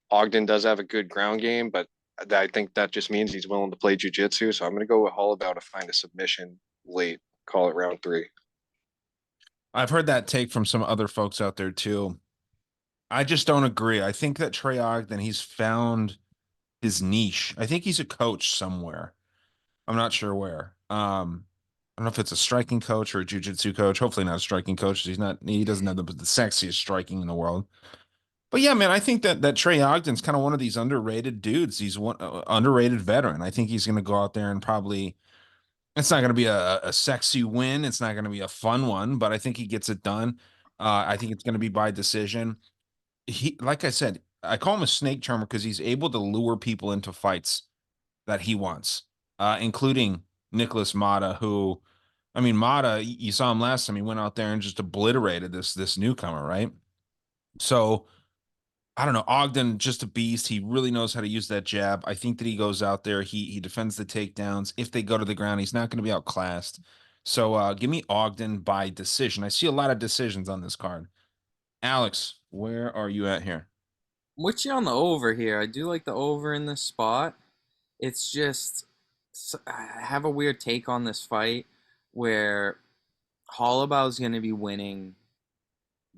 Ogden does have a good ground game, but I think that just means he's willing to play jiu-jitsu. So I'm going to go with Holobaugh to find a submission late, call it round 3. I've heard that take from some other folks out there too. I just don't agree. I think that Trey Ogden, he's found his niche. I think he's a coach somewhere. I'm not sure where. I don't know if it's a striking coach or a jiu-jitsu coach. Hopefully not a striking coach. He doesn't have the sexiest striking in the world. But yeah, man, I think that Trey Ogden's kind of one of these underrated dudes. He's one underrated veteran. I think he's going to go out there and probably. It's not going to be a sexy win. It's not going to be a fun one, but I think he gets it done. I think it's going to be by decision. Like I said, I call him a snake charmer because he's able to lure people into fights that he wants, including Nicholas Mata, who, I mean, Mata, you saw him last time. He went out there and just obliterated this newcomer, right? So I don't know. Ogden, just a beast. He really knows how to use that jab. I think that he goes out there. He defends the takedowns. If they go to the ground, he's not going to be outclassed. So give me Ogden by decision. I see a lot of decisions on this card. Alex, where are you at here? With you on the over here. I do like the over in this spot. It's just I have a weird take on this fight where Holobaugh is going to be winning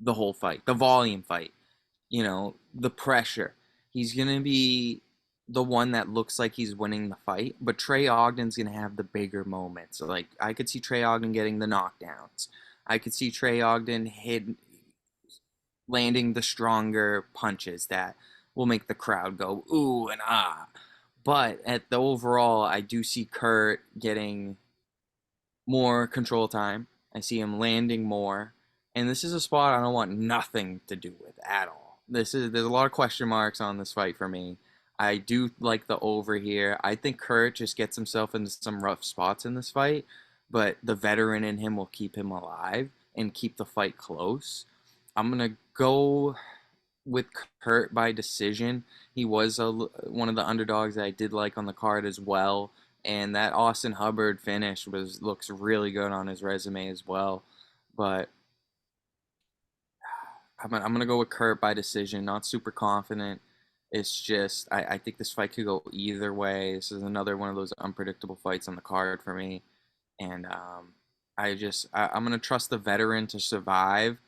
the whole fight, the volume fight. You know, the pressure. He's going to be the one that looks like he's winning the fight, but Trey Ogden's going to have the bigger moments. Like I could see Trey Ogden getting the knockdowns. I could see Trey Ogden landing the stronger punches that will make the crowd go ooh and ah. But at the overall, I do see Kurt getting more control time. I see him landing more. And this is a spot I don't want nothing to do with at all. There's a lot of question marks on this fight for me. I do like the over here. I think Kurt just gets himself into some rough spots in this fight, but the veteran in him will keep him alive and keep the fight close. I'm gonna go with Kurt by decision. He was one of the underdogs that I did like on the card as well, and that Austin Hubbard finish looks really good on his resume as well. But I'm gonna go with Kurt by decision. Not super confident. It's just I think this fight could go either way. This is another one of those unpredictable fights on the card for me, and I'm gonna trust the veteran to survive,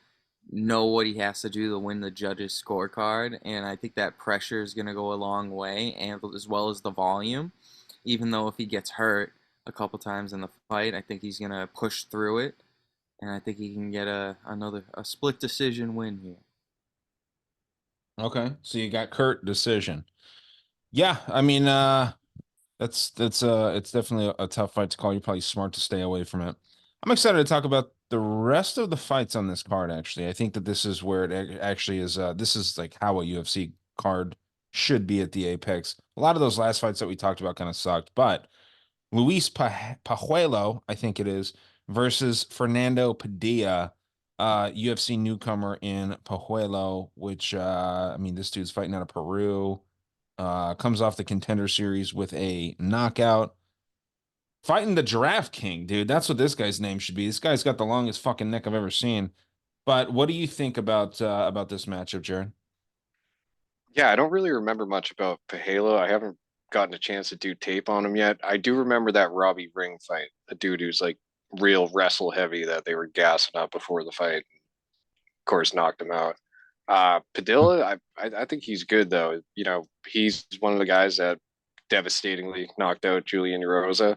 know what he has to do to win the judges' scorecard, and I think that pressure is gonna go a long way, and as well as the volume. Even though if he gets hurt a couple times in the fight, I think he's gonna push through it, and I think he can get a split decision win here. Okay, so you got Kurt decision. Yeah, I mean, that's it's definitely a tough fight to call. You're probably smart to stay away from it. I'm excited to talk about the rest of the fights on this card, actually. I think that this is where it actually is this is like how a UFC card should be at the apex. A lot of those last fights that we talked about kind of sucked, but Luis Pajuelo, I think it is, versus Fernando Padilla, UFC newcomer in Pajuelo, which I mean, this dude's fighting out of Peru. Comes off the Contender Series with a knockout. Fighting the Giraffe King, dude. That's what this guy's name should be. This guy's got the longest fucking neck I've ever seen. But what do you think about this matchup, Jared? Yeah, I don't really remember much about Pahalo. I haven't gotten a chance to do tape on him yet. I do remember that Robbie Ring fight, a dude who's like real wrestle heavy that they were gassing up before the fight. Of course, knocked him out. Padilla, I think he's good though. You know, he's one of the guys that devastatingly knocked out Julian Erosa,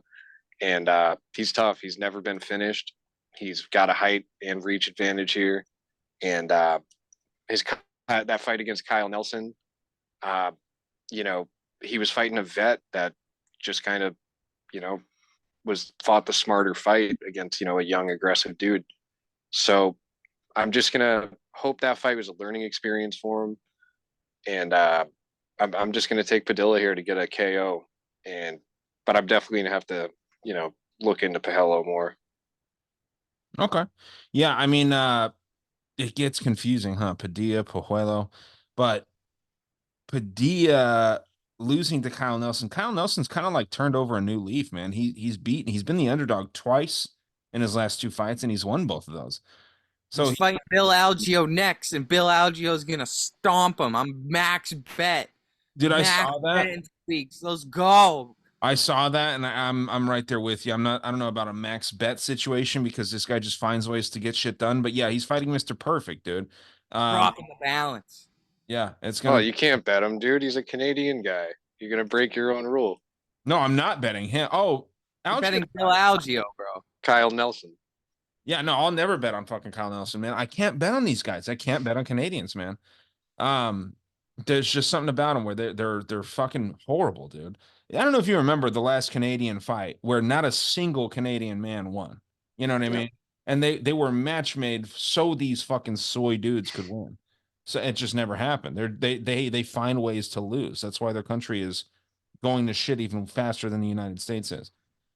and he's tough. He's never been finished. He's got a height and reach advantage here, and his that fight against Kyle Nelson, uh, you know, he was fighting a vet that just kind of, you know, was fought the smarter fight against, you know, a young aggressive dude. So I'm just gonna hope that fight was a learning experience for him, and I'm just gonna take Padilla here to get a KO, and but I'm definitely gonna have to, you know, look into Pahello more. Okay. Yeah, I mean, it gets confusing, huh? Padilla, Pajuelo. But Padilla losing to Kyle Nelson. Kyle Nelson's kind of like turned over a new leaf, man. He's been the underdog twice in his last two fights, and he's won both of those. So He's fighting Bill Algeo next, and Bill Algeo's gonna stomp him. I'm max bet. dude, I Max saw that. bet in weeks. Let's go. I saw that, and I'm right there with you. I don't know about a max bet situation because this guy just finds ways to get shit done. But yeah, he's fighting Mr. Perfect, dude. Rocking the balance. Yeah, it's Oh, gonna. you can't bet him, dude. He's a Canadian guy. You're gonna break your own rule. No, I'm not betting him. Oh, You're Algeo. betting Bill Algeo, bro. Kyle Nelson. Yeah, no, I'll never bet on fucking Kyle Nelson, man. I can't bet on these guys. I can't bet on Canadians, man. There's just something about them where they're fucking horrible, dude. I don't know if you remember the last Canadian fight where not a single Canadian man won. You know what I Yep. mean? And they were match made so these fucking soy dudes could win. So it just never happened. They find ways to lose. That's why their country is going to shit even faster than the United States is.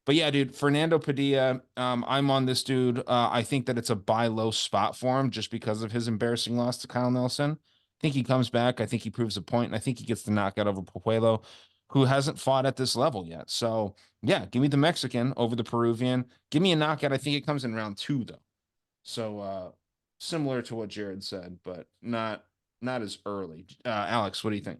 But yeah, dude, Fernando Padilla, I'm on this dude. I think that it's a buy low spot for him just because of his embarrassing loss to Kyle Nelson. I think he comes back. I think he proves a point, and I think he gets the knockout over Pajuelo, who hasn't fought at this level yet. So yeah, give me the Mexican over the Peruvian. Give me a knockout. I think it comes in round 2 though. So similar to what Jared said, but not as early. Alex, what do you think?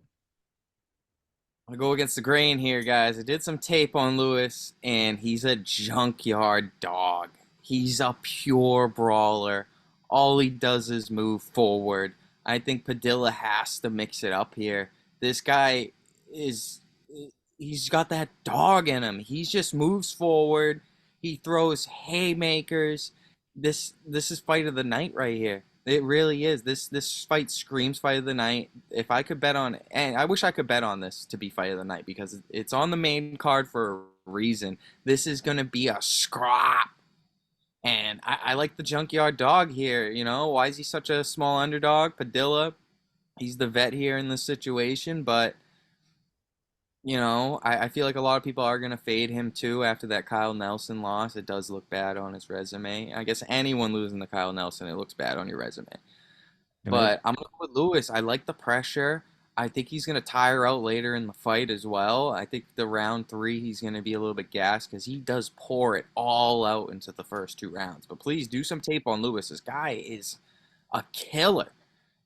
I'm gonna go against the grain here, guys. I did some tape on Lewis, and he's a junkyard dog. He's a pure brawler. All he does is move forward. I think Padilla has to mix it up here. This guy is he's got that dog in him. He just moves forward. He throws haymakers. This is fight of the night right here. It really is. This fight screams fight of the night. If I could bet on it, and I wish I could bet on this to be fight of the night because it's on the main card for a reason. This is gonna be a scrap. And I like the junkyard dog here. You know, why is he such a small underdog? Padilla, he's the vet here in this situation, but you know, I feel like a lot of people are going to fade him too after that Kyle Nelson loss. It does look bad on his resume. I guess anyone losing to Kyle Nelson, it looks bad on your resume. Can I? But I'm going to go with Lewis. I like the pressure. I think he's going to tire out later in the fight as well. I think the round 3, he's going to be a little bit gassed because he does pour it all out into the first 2 rounds. But please do some tape on Lewis. This guy is a killer.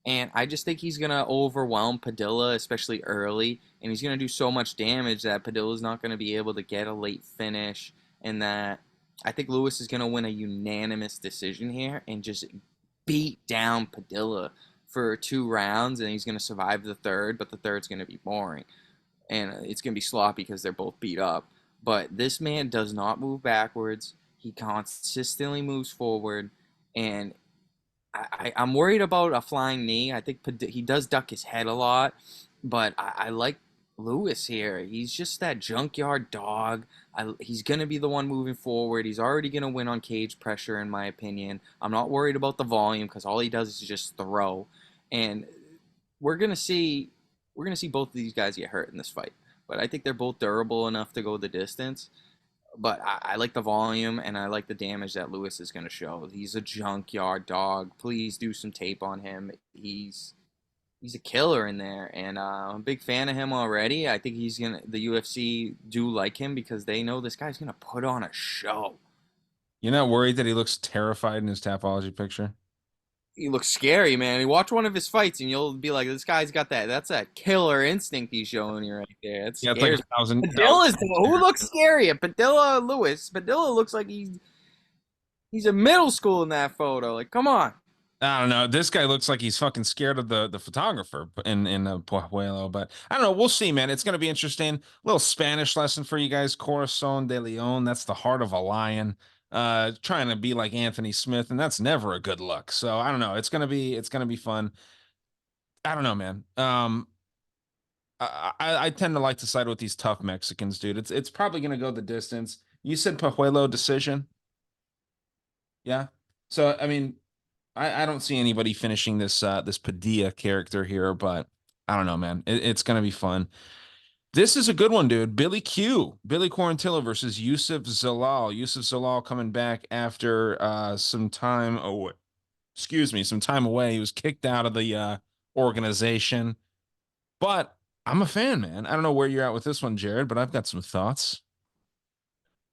And I just think he's going to overwhelm Padilla, especially early. And he's going to do so much damage that Padilla's not going to be able to get a late finish. And that I think Lewis is going to win a unanimous decision here and just beat down Padilla for 2 rounds. And he's going to survive the third, but the third's going to be boring. And it's going to be sloppy because they're both beat up. But this man does not move backwards. He consistently moves forward. And I'm worried about a flying knee. I think he does duck his head a lot, but I like Lewis here. He's just that junkyard dog. He's going to be the one moving forward. He's already going to win on cage pressure, in my opinion. I'm not worried about the volume because all he does is just throw. And we're going to see both of these guys get hurt in this fight. But I think they're both durable enough to go the distance. But I like the volume and I like the damage that Lewis is going to show. He's a junkyard dog. Please do some tape on him. He's a killer in there, and I'm a big fan of him already. I think the UFC do like him because they know this guy's gonna put on a show. You're not worried that he looks terrified in his Tapology picture? He looks scary, man. You watch one of his fights and you'll be like, this guy's got that's that killer instinct he's showing you right there. It Yeah, it's like scares. 1,000. Padilla's who looks scary? Padilla Lewis. Padilla looks like he's a middle school in that photo. Like, come on. I don't know. This guy looks like he's fucking scared of the photographer in Pajuelo, but I don't know. We'll see, man. It's gonna be interesting. Little Spanish lesson for you guys. Corazon de Leon. That's the heart of a lion. Trying to be like Anthony Smith, and that's never a good look. So I don't know. It's gonna be fun. I don't know, man. I tend to like to side with these tough Mexicans, dude. It's probably gonna go the distance. You said Pajuelo decision, yeah. So I mean, I don't see anybody finishing this Padilla character here, but I don't know, man. It's gonna be fun. This is a good one, dude. Billy Quarantillo versus Yusuf Zalal. Yusuf Zalal coming back after some time away. Excuse me, some time away. He was kicked out of the organization. But I'm a fan, man. I don't know where you're at with this one, Jared, but I've got some thoughts.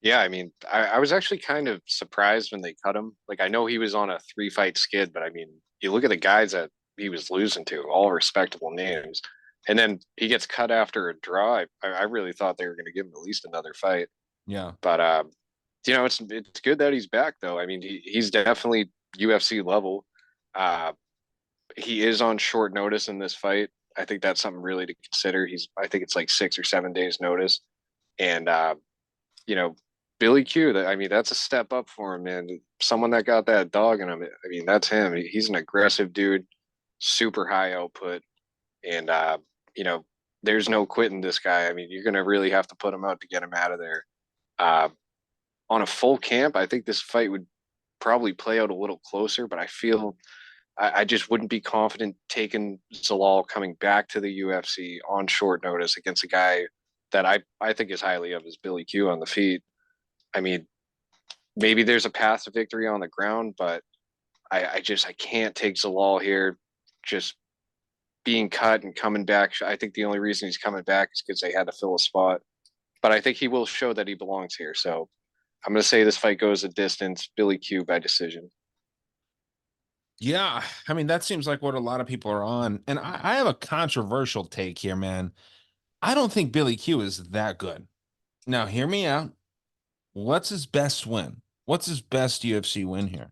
Yeah, I mean, I was actually kind of surprised when they cut him. Like, I know he was on a 3-fight skid, but I mean, you look at the guys that he was losing to, all respectable names. And then he gets cut after a draw. I really thought they were going to give him at least another fight. Yeah. But, you know, it's good that he's back, though. I mean, he's definitely UFC level. He is on short notice in this fight. I think that's something really to consider. I think it's like 6 or 7 days notice. And, you know, Billy Q, I mean, that's a step up for him, man. Someone that got that dog in him. I mean, that's him. He's an aggressive dude, super high output. And you know, there's no quitting this guy. I mean, you're gonna really have to put him out to get him out of there. Uh, on a full camp, I think this fight would probably play out a little closer, but I feel I just wouldn't be confident taking Zalal coming back to the UFC on short notice against a guy that I think is highly of as Billy Q on the feet. I mean, maybe there's a path to victory on the ground, but I can't take Zalal here. Just being cut and coming back. I think the only reason he's coming back is because they had to fill a spot. But I think he will show that he belongs here. So I'm going to say this fight goes a distance. Billy Q by decision. Yeah, I mean that seems like what a lot of people are on, and I have a controversial take here, man. I don't think Billy Q is that good. Now, hear me out. What's his best win? What's his best UFC win here?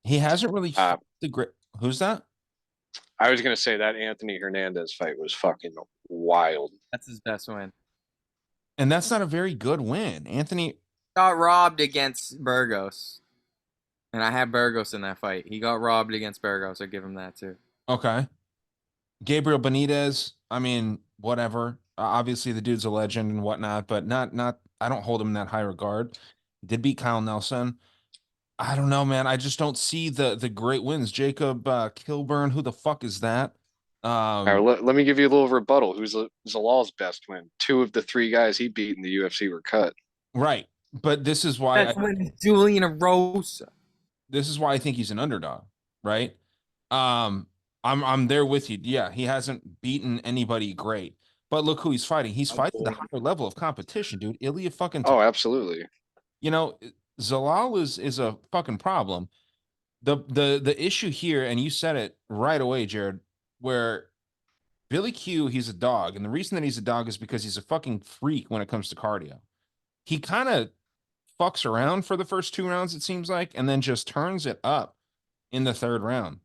He hasn't really Uh, fought the great. Who's that? I was going to say that Anthony Hernandez fight was fucking wild. That's his best win. And that's not a very good win. Anthony, Got robbed against Burgos. And I had Burgos in that fight. He got robbed against Burgos. I give him that too. okay. Gabriel Benitez, I mean, whatever. Obviously, the dude's a legend and whatnot, but not. I don't hold him in that high regard. Did beat Kyle Nelson. I don't know, man. I just don't see the great wins. Jacob Kilburn, who the fuck is that? All Um, right, let me give you a little rebuttal. Who's Zalal's best win? Two of the three guys he beat in the UFC were cut. right. But this is why That's when Julian Rosa. this is why I think he's an underdog, right? Um, I'm there with you. Yeah, he hasn't beaten anybody great. But look who he's fighting. He's fighting the higher level of competition, dude. Ilya fucking Oh, absolutely. you know, Zalal is a fucking problem. The issue here, and you said it right away, Jared, where Billy Q, he's a dog, and the reason that he's a dog is because he's a fucking freak when it comes to cardio. He kind of fucks around for the first 2 rounds, it seems like, and then just turns it up in the third round.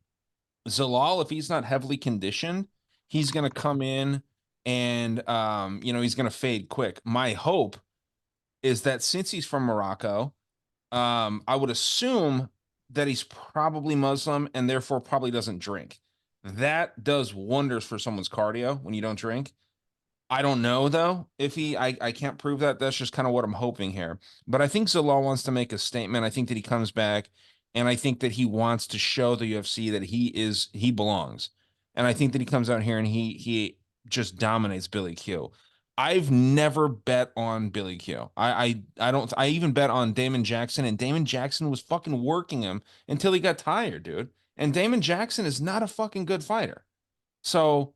Zalal, if he's not heavily conditioned, he's gonna come in and he's gonna fade quick. My hope is that since he's from Morocco, I would assume that he's probably Muslim and therefore probably doesn't drink. That does wonders for someone's cardio when you don't drink. I don't know though if I can't prove that. That's just kind of what I'm hoping here. But I think Zalal wants to make a statement. I think that he comes back and I think that he wants to show the UFC that he belongs. And I think that he comes out here and he just dominates Billy Q. I've never bet on Billy Q. I don't I even bet on Damon Jackson, and Damon Jackson was fucking working him until he got tired, dude. And Damon Jackson is not a fucking good fighter. So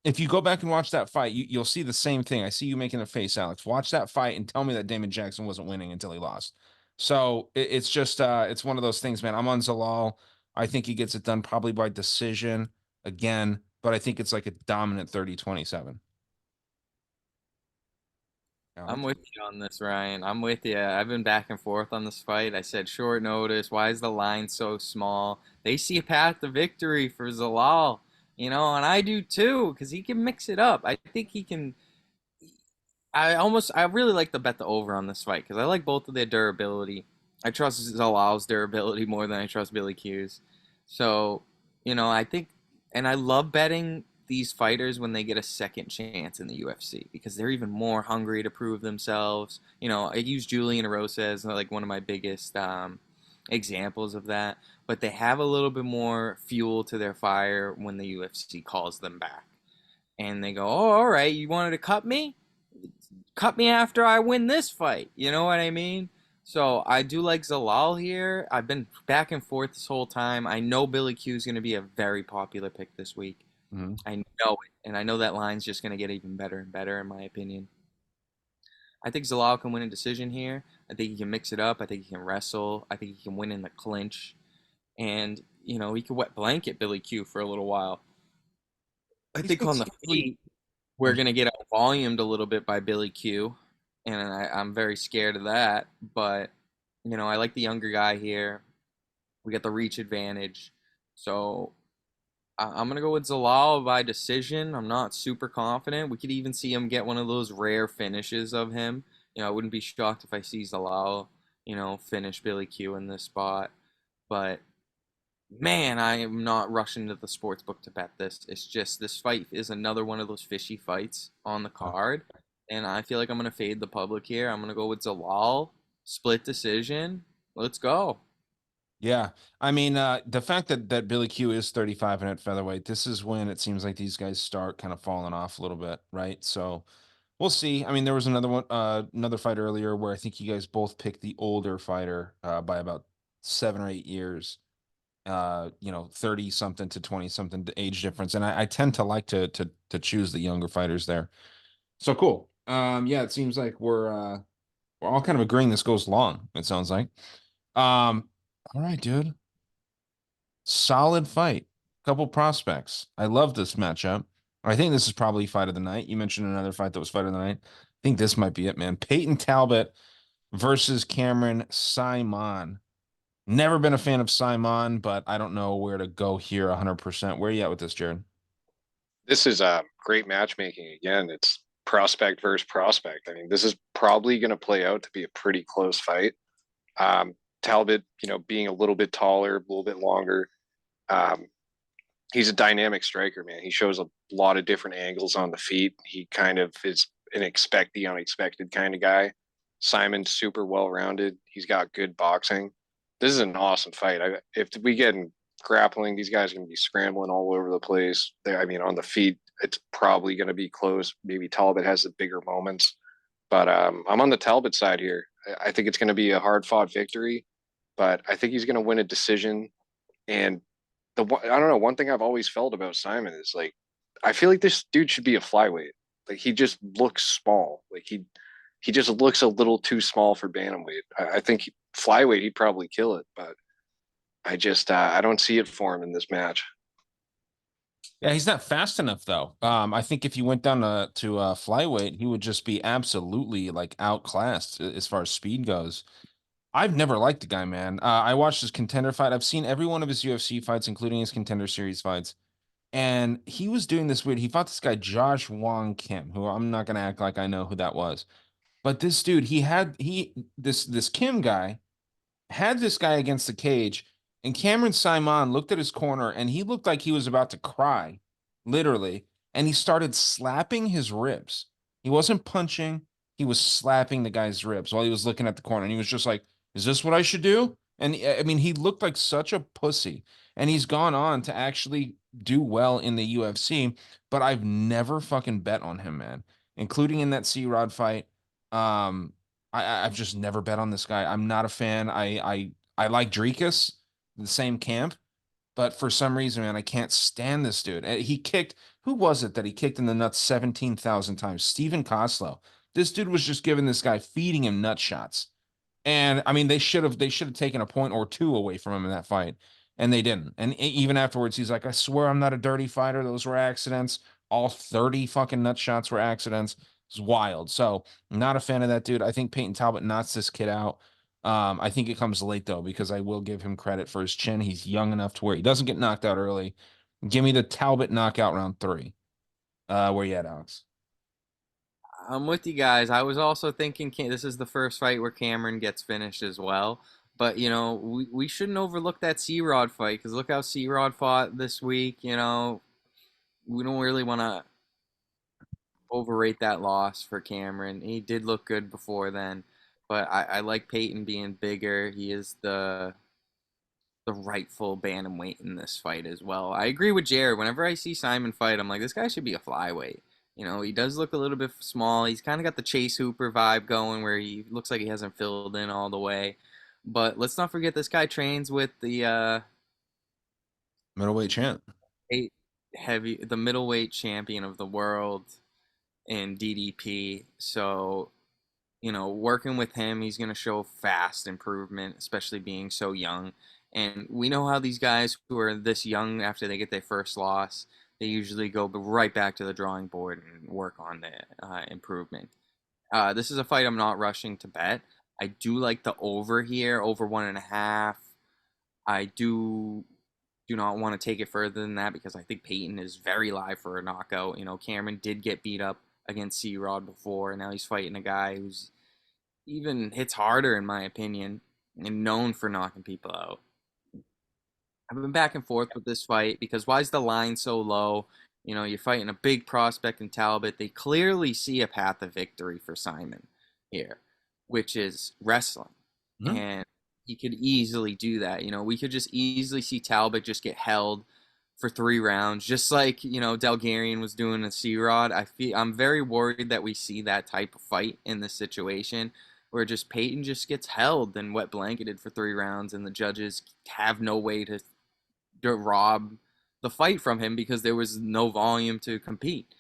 if you go back and watch that fight, you'll see the same thing. I see you making a face, Alex. Watch that fight and tell me that Damon Jackson wasn't winning until he lost. So it's just it's one of those things, man. I'm on Zalal. I think he gets it done probably by decision again, but I think it's like a dominant 30-27. I'm Alex? with you on this, Ryan. I'm with you. I've been back and forth on this fight. I said short notice. Why is the line so small? They see a path to victory for Zalal, and I do too, because he can mix it up. I think he can. I really like to bet the over on this fight because I like both of their durability. I trust Zalal's durability more than I trust Billy Q's. So, I think, and I love betting these fighters when they get a second chance in the UFC because they're even more hungry to prove themselves. I use Julian Rosa as like one of my biggest examples of that, but they have a little bit more fuel to their fire when the UFC calls them back. And they go, oh, all right, you wanted to cut me? Cut me after I win this fight. You know what I mean? So I do like Zalal here. I've been back and forth this whole time. I know Billy Q is going to be a very popular pick this week. Mhm. I know it. And I know that line's just going to get even better and better, in my opinion. I think Zalal can win a decision here. I think he can mix it up. I think he can wrestle. I think he can win in the clinch. And, he could wet blanket Billy Q for a little while. I think on the feet, we're going to get out volumed a little bit by Billy Q, and I'm very scared of that. But, I like the younger guy here. We got the reach advantage. So I'm going to go with Zalal by decision. I'm not super confident. We could even see him get one of those rare finishes of him. I wouldn't be shocked if I see Zalal, finish Billy Q in this spot. But Man, I am not rushing to the sports book to bet this. It's just this fight is another one of those fishy fights on the card, and I feel like I'm gonna fade the public here. I'm gonna go with Zalal, split decision. Let's go. Yeah. I mean, the fact that Billy Q is 35 and at featherweight, this is when it seems like these guys start kind of falling off a little bit, right? So we'll see. I mean, there was another fight earlier where I think you guys both picked the older fighter by about 7 or 8 years. 30 something to 20 something age difference. And I tend to like to choose the younger fighters there. So cool. Yeah, it seems like we're all kind of agreeing this goes long, it sounds like. All right, dude. Solid fight. Couple prospects. I love this matchup. I think this is probably fight of the night. You mentioned another fight that was fight of the night. I think this might be it, man. Payton Talbott versus Cameron Simon. Never been a fan of Simon, but I don't know where to go here 100%. Where are you at with this, Jared? This is great matchmaking again. It's prospect versus prospect. I mean, this is probably going to play out to be a pretty close fight. Talbot, being a little bit taller, a little bit longer. Um, he's a dynamic striker, man. He shows a lot of different angles on the feet. He kind of is an expect the unexpected kind of guy. Simon's super well rounded. He's got good boxing. This is an awesome fight. If we get in grappling, these guys are going to be scrambling all over the place. I mean, on the feet, it's probably going to be close. Maybe Talbot has the bigger moments, but I'm on the Talbot side here. I think it's going to be a hard fought victory, but I think he's going to win a decision. And I don't know, one thing I've always felt about Simon is like I feel like this dude should be a flyweight. Like he just looks small. Like he just looks a little too small for bantamweight. I think flyweight he'd probably kill it, but I don't see it for him in this match. Yeah, he's not fast enough though. I think if you went down to flyweight, he would just be absolutely like outclassed as far as speed goes. I've never liked the guy, man. I watched his contender fight. I've seen every one of his UFC fights, including his contender series fights. And he was doing this weird. He fought this guy, Josh Wong Kim, who I'm not gonna act like I know who that was. But this dude, this Kim guy had this guy against the cage, and Cameron Simon looked at his corner and he looked like he was about to cry, literally. And he started slapping his ribs. He wasn't punching, he was slapping the guy's ribs while he was looking at the corner. And he was just like, is this what I should do? And I mean, he looked like such a pussy. And he's gone on to actually do well in the UFC, but I've never fucking bet on him, man, including in that C Rod fight. Um, I've just never bet on this guy. I'm not a fan. I like Drekus, the same camp, but for some reason, man, I can't stand this dude. He kicked, who was it that he kicked in the nuts 17,000 times? Steven Koslow. This dude was just giving this guy, feeding him nut shots. And I mean, they should have taken a point or two away from him in that fight, and they didn't. And even afterwards, he's like, "I swear I'm not a dirty fighter. Those were accidents. All 30 fucking nut shots were accidents." It's wild. So, not a fan of that dude. I think Peyton Talbot knocks this kid out. I think it comes late though, because I will give him credit for his chin. He's young enough to where he doesn't get knocked out early. Give me the Talbot knockout round 3. Where you at, Alex? I'm with you guys. I was also thinking this is the first fight where Cameron gets finished as well. But, we shouldn't overlook that C Rod fight because look how C Rod fought this week. We don't really want to overrate that loss for Cameron. He did look good before then. But I like Peyton being bigger. He is the rightful bantamweight in this fight as well. I agree with Jared. Whenever I see Simon fight, I'm like, this guy should be a flyweight. He does look a little bit small. He's kind of got the Chase Hooper vibe going where he looks like he hasn't filled in all the way. But let's not forget this guy trains with the Middleweight champ. the middleweight champion of the world in DDP. So, working with him, he's going to show fast improvement, especially being so young. And we know how these guys who are this young after they get their first loss, they usually go right back to the drawing board and work on the improvement. This is a fight I'm not rushing to bet. I do like the over here, over 1.5. I do not want to take it further than that because I think Peyton is very live for a knockout. Cameron did get beat up against C Rod before, and now he's fighting a guy who's even hits harder, in my opinion, and known for knocking people out. I've been back and forth with this fight because why is the line so low? You know, you're fighting a big prospect in Talbot. They clearly see a path of victory for Simon here, which is wrestling. Mhm. And he could easily do that. You know, we could just easily see Talbot just get held for 3 rounds, just like, you know, Delgarian was doing to C-Rod. I'm very worried that we see that type of fight in this situation where just Payton just gets held and wet blanketed for 3 rounds and the judges have no way to rob the fight from him because there was no volume to compete.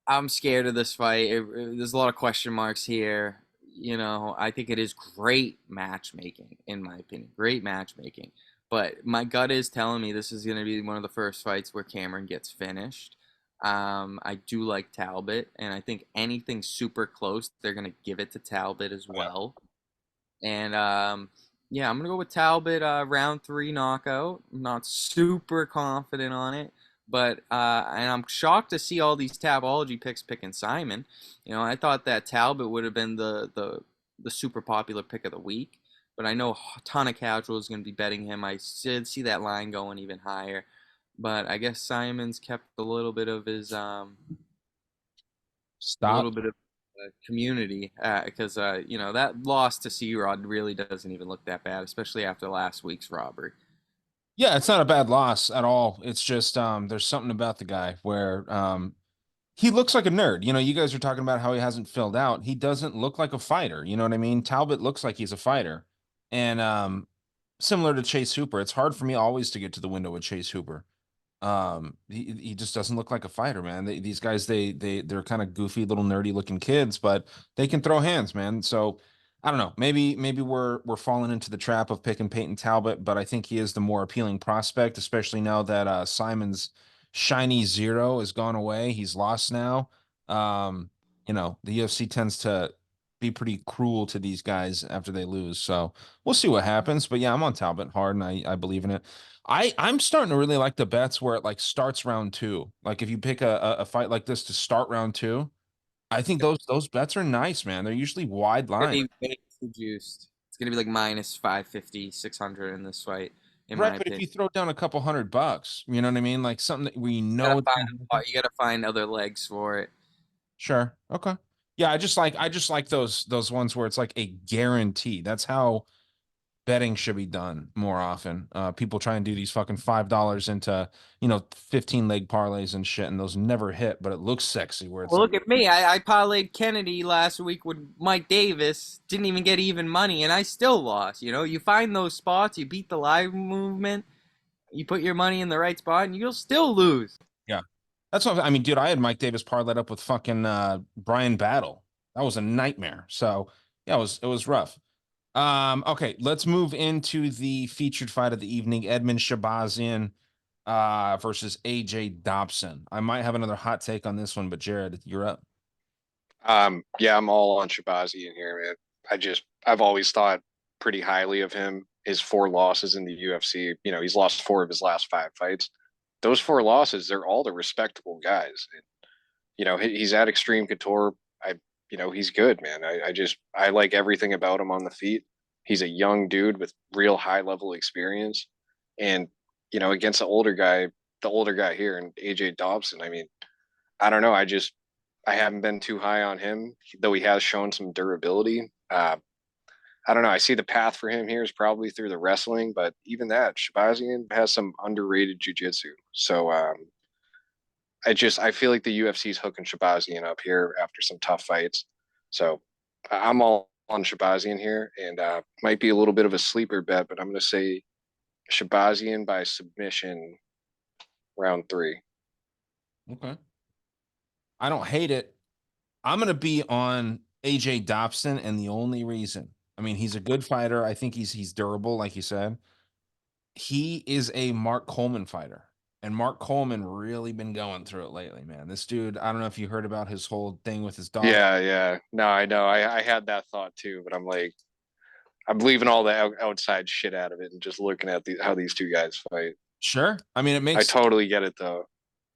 I'm scared of this fight. There's a lot of question marks here. You know, I think it is great matchmaking, in my opinion. Great matchmaking. But my gut is telling me this is going to be one of the first fights where Cameron gets finished. I do like Talbot, and I think anything super close, they're going to give it to Talbot as well. And yeah, I'm gonna go with Talbot round 3 knockout. I'm not super confident on it, but and I'm shocked to see all these Tabology picks picking Simon. You know, I thought that Talbot would have been the super popular pick of the week, but I know a ton of casuals going to be betting him. I did see that line going even higher, but I guess Simon's kept a little bit of his a little Stop. bit of community because you know that loss to C-Rod really doesn't even look that bad, especially after last week's robbery. Yeah, it's not a bad loss at all. It's just there's something about the guy where he looks like a nerd. You know, you guys are talking about how he hasn't filled out. He doesn't look like a fighter. You know what I mean? Talbot looks like he's a fighter. And similar to Chase Hooper, it's hard for me always to get to the window with Chase Hooper. He just doesn't look like a fighter, man. These guys they're kind of goofy little nerdy looking kids, but they can throw hands, man. So I don't know. Maybe we're falling into the trap of picking Payton Talbot, but I think he is the more appealing prospect, especially now that Simon's shiny zero has gone away. He's lost now. You know, the UFC tends to be pretty cruel to these guys after they lose. So we'll see what happens. But yeah, I'm on Talbot hard and I believe in it. I'm starting to really like the bets where it like starts round 2. Like if you pick a fight like this to start round 2, I think those bets are nice, man. They're usually wide Gonna line. be way too juiced. It's gonna be like minus 550, 600 in this fight, in Right, my but if opinion. you throw down a couple $100, you know what I mean? Like something that we know it's gonna happen. You gotta find other legs for it. Sure. Okay. Yeah, I just like those ones where it's like a guarantee. That's how betting should be done more often. People try and do these fucking $5 into, 15 leg parlays and shit, and those never hit, but it looks sexy where it's Well, like, look at me. I parlayed Kennedy last week with Mike Davis. Didn't even get even money, and I still lost. You know, you find those spots, you beat the live movement, you put your money in the right spot, and you'll still lose. yeah. That's what I mean, dude. I had Mike Davis parlayed up with fucking Brian Battle. That was a nightmare. So yeah, it was rough. Okay, let's move into the featured fight of the evening. Edmen Shahazyan versus AJ Dobson. I might have another hot take on this one, but Jared, you're up. Yeah, I'm all on Shabazi in here, man. I've always thought pretty highly of him. His 4 losses in the UFC, he's lost 4 of his last 5 fights. Those 4 losses, they're all the respectable guys. And, he's at Extreme Couture. He's good, man. I like everything about him on the feet. He's a young dude with real high level experience. And, against the older guy here and AJ Dobson, I mean, I don't know. I haven't been too high on him, though he has shown some durability. I don't know. I see the path for him here is probably through the wrestling, but even that, Shabazian has some underrated jujitsu. So I feel like the UFC is hooking Shabazian up here after some tough fights. So I'm all on Shabazian here, and might be a little bit of a sleeper bet, but I'm going to say Shabazian by submission round 3. Okay. I don't hate it. I'm gonna be on AJ Dobson, and the only reason, I mean, he's a good fighter. I think he's durable, like you said. He is a Mark Coleman fighter. And Mark Coleman really been going through it lately, man. This dude, I don't know if you heard about his whole thing with his dog. Yeah, yeah. No, I know. I had that thought too, but I'm like, I'm leaving all the outside shit out of it and just looking at how these two guys fight. Sure. I mean, it I makes totally get it though.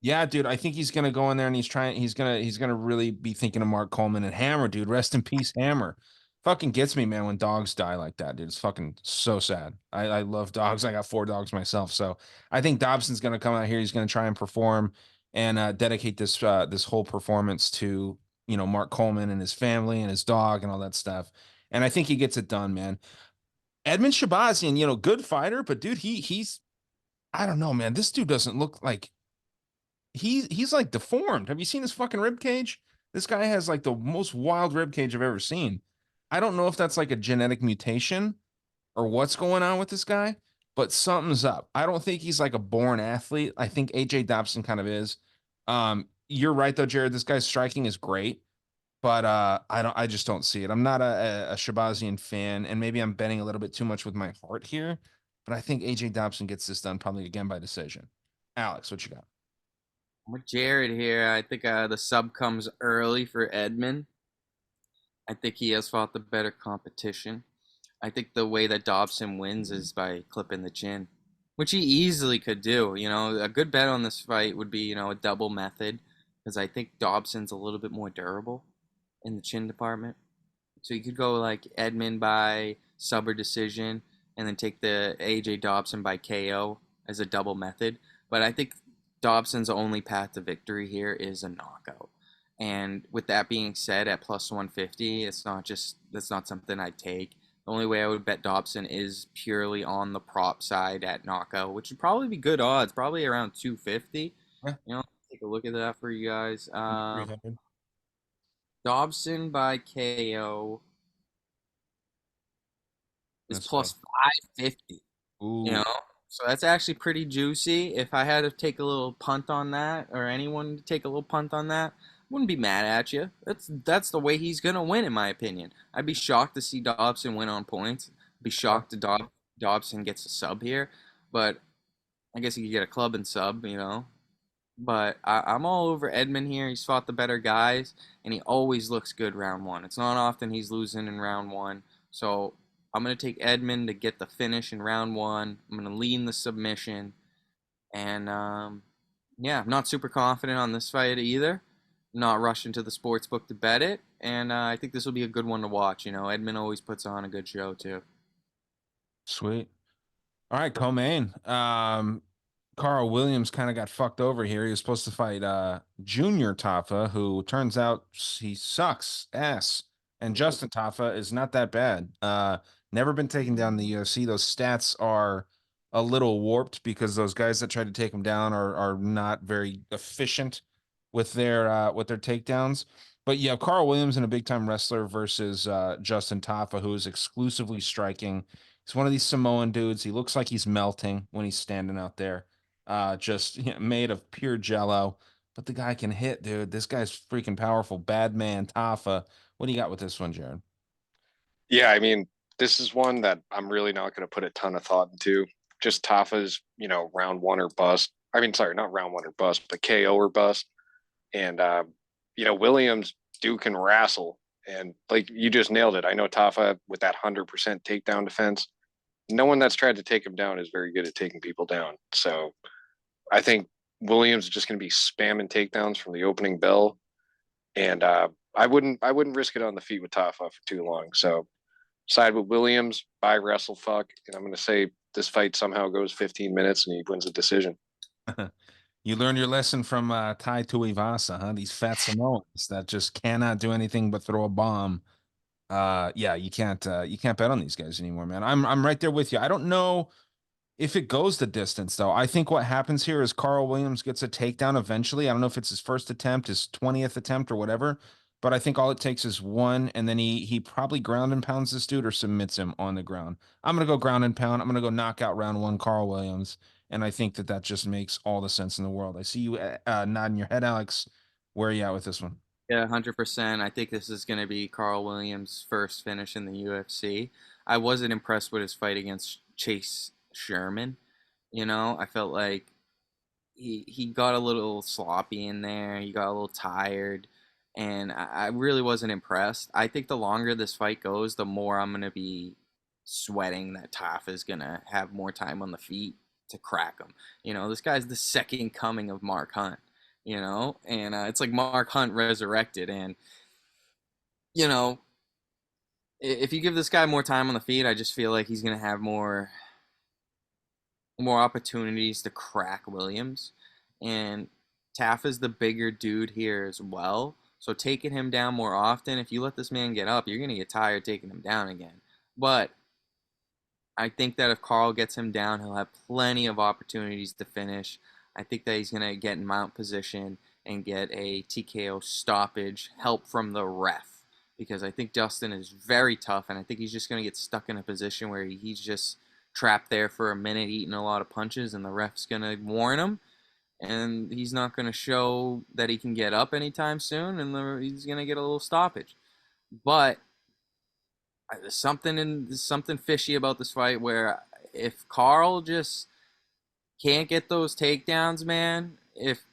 yeah, dude. I think he's gonna go in there and he's gonna really be thinking of Mark Coleman and Hammer, dude. Rest in peace, Hammer. fucking gets me, man, when dogs die like that, dude. It's fucking so sad. I love dogs. I got 4 dogs myself. So I think Dobson's gonna come out here. He's gonna try and perform and dedicate this whole performance to, Mark Coleman and his family and his dog and all that stuff. And I think he gets it done, man. Edmen Shahazyan, good fighter, but dude, he's I don't know, man. This dude doesn't look like he's like deformed. Have you seen his fucking rib cage? This guy has like the most wild rib cage I've ever seen. I don't know if that's like a genetic mutation or what's going on with this guy, but something's up. I don't think he's like a born athlete. I think AJ Dobson kind of is. You're right though, Jared. This guy's striking is great, but I just don't see it. I'm not a Shabazian fan, and maybe I'm betting a little bit too much with my heart here, but I think AJ Dobson gets this done probably again by decision. Alex, what you got? I'm with Jared here. I think the sub comes early for Edmund. I think he has fought the better competition. I think the way that Dobson wins is by clipping the chin, which he easily could do. A good bet on this fight would be, a double method, because I think Dobson's a little bit more durable in the chin department. So you could go like Edmund by sub or decision, and then take the AJ Dobson by KO as a double method. But I think Dobson's only path to victory here is a knockout. And with that being said, at plus 150, that's not something I'd take. The only way I would bet Dobson is purely on the prop side at knockout, which would probably be good odds, probably around 250. Yeah, Take a look at that for you guys. 300. Dobson by KO is That's plus fine. 550. You Ooh, know, so that's actually pretty juicy. If I had to take a little punt on that, or anyone to take a little punt on that, wouldn't be mad at you. That's the way he's gonna win, in my opinion. I'd be shocked to see Dobson win on points. I'd be yeah. shocked to Dobson gets a sub here, but I guess he could get a club and sub. But I'm all over Edmund here. He's fought the better guys, and he always looks good round one. It's not often he's losing in round one. So I'm going to take Edmund to get the finish in round one. I'm going to lean the submission. And yeah, I'm not super confident on this fight either. I'm not rushing to the sports book to bet it. And I think this will be a good one to watch. Edmund always puts on a good show, too. Sweet. All right, co-main. Carl Williams kind of got fucked over here. He was supposed to fight Junior Tafa, who turns out he sucks ass. And Justin Tafa is not that bad. Never been taken down in the UFC. Those stats are a little warped because those guys that try to take him down are not very efficient with their takedowns. But you have Carl Williams and a big time wrestler versus Justin Tafa, who is exclusively striking. He's one of these Samoan dudes. He looks like he's melting when he's standing out there, just made of pure jello. But the guy can hit, dude. This guy's freaking powerful. Bad man, Tafa. What do you got with this one, Jared? Yeah, I mean, this is one that I'm really not going to put a ton of thought into. Just Tafa's, round one or bust. I mean, sorry, not round one or bust, but KO or bust. And Williams Duke can wrestle, and like you just nailed it. I know Tafa with that 100% takedown defense. No one that's tried to take him down is very good at taking people down. So I think Williams is just going to be spamming takedowns from the opening bell, and I wouldn't risk it on the feet with Tafa for too long. So side with Williams, by wrestle fuck, and I'm going to say this fight somehow goes 15 minutes and he wins a decision. You learned your lesson from Tai Tuivasa, huh? These fat Samoans that just cannot do anything but throw a bomb. Yeah, you can't bet on these guys anymore, man. I'm right there with you. I don't know if it goes the distance, though. I think what happens here is Carl Williams gets a takedown eventually. I don't know if it's his first attempt, his 20th attempt, or whatever, but I think all it takes is one, and then he probably ground and pounds this dude or submits him on the ground. I'm gonna go ground and pound. I'm gonna go knockout round one, Carl Williams, and I think that just makes all the sense in the world. I see you nodding your head, Alex. Where are you at with this one? Yeah, 100%. I think this is going to be Carl Williams' first finish in the UFC. I wasn't impressed with his fight against Chase Sherman. I felt like he got a little sloppy in there. He got a little tired, and I really wasn't impressed. I think the longer this fight goes, the more I'm going to be sweating that Taf is going to have more time on the feet to crack him. This guy's the second coming of Mark Hunt. And it's like Mark Hunt resurrected, and you know if you give this guy more time on the feet, I just feel like he's gonna have more opportunities to crack Williams. And Taff is the bigger dude here as well. So taking him down more often, if you let this man get up, you're going to get tired taking him down again. But I think that if Carl gets him down, he'll have plenty of opportunities to finish. I think that he's going to get in mount position and get a TKO stoppage, help from the ref. Because I think Dustin is very tough, and I think he's just going to get stuck in a position where he's just trapped there for a minute eating a lot of punches, and the ref's going to warn him, and he's not going to show that he can get up anytime soon, and he's going to get a little stoppage. But there's something fishy about this fight where if Carl just can't get those takedowns, man, if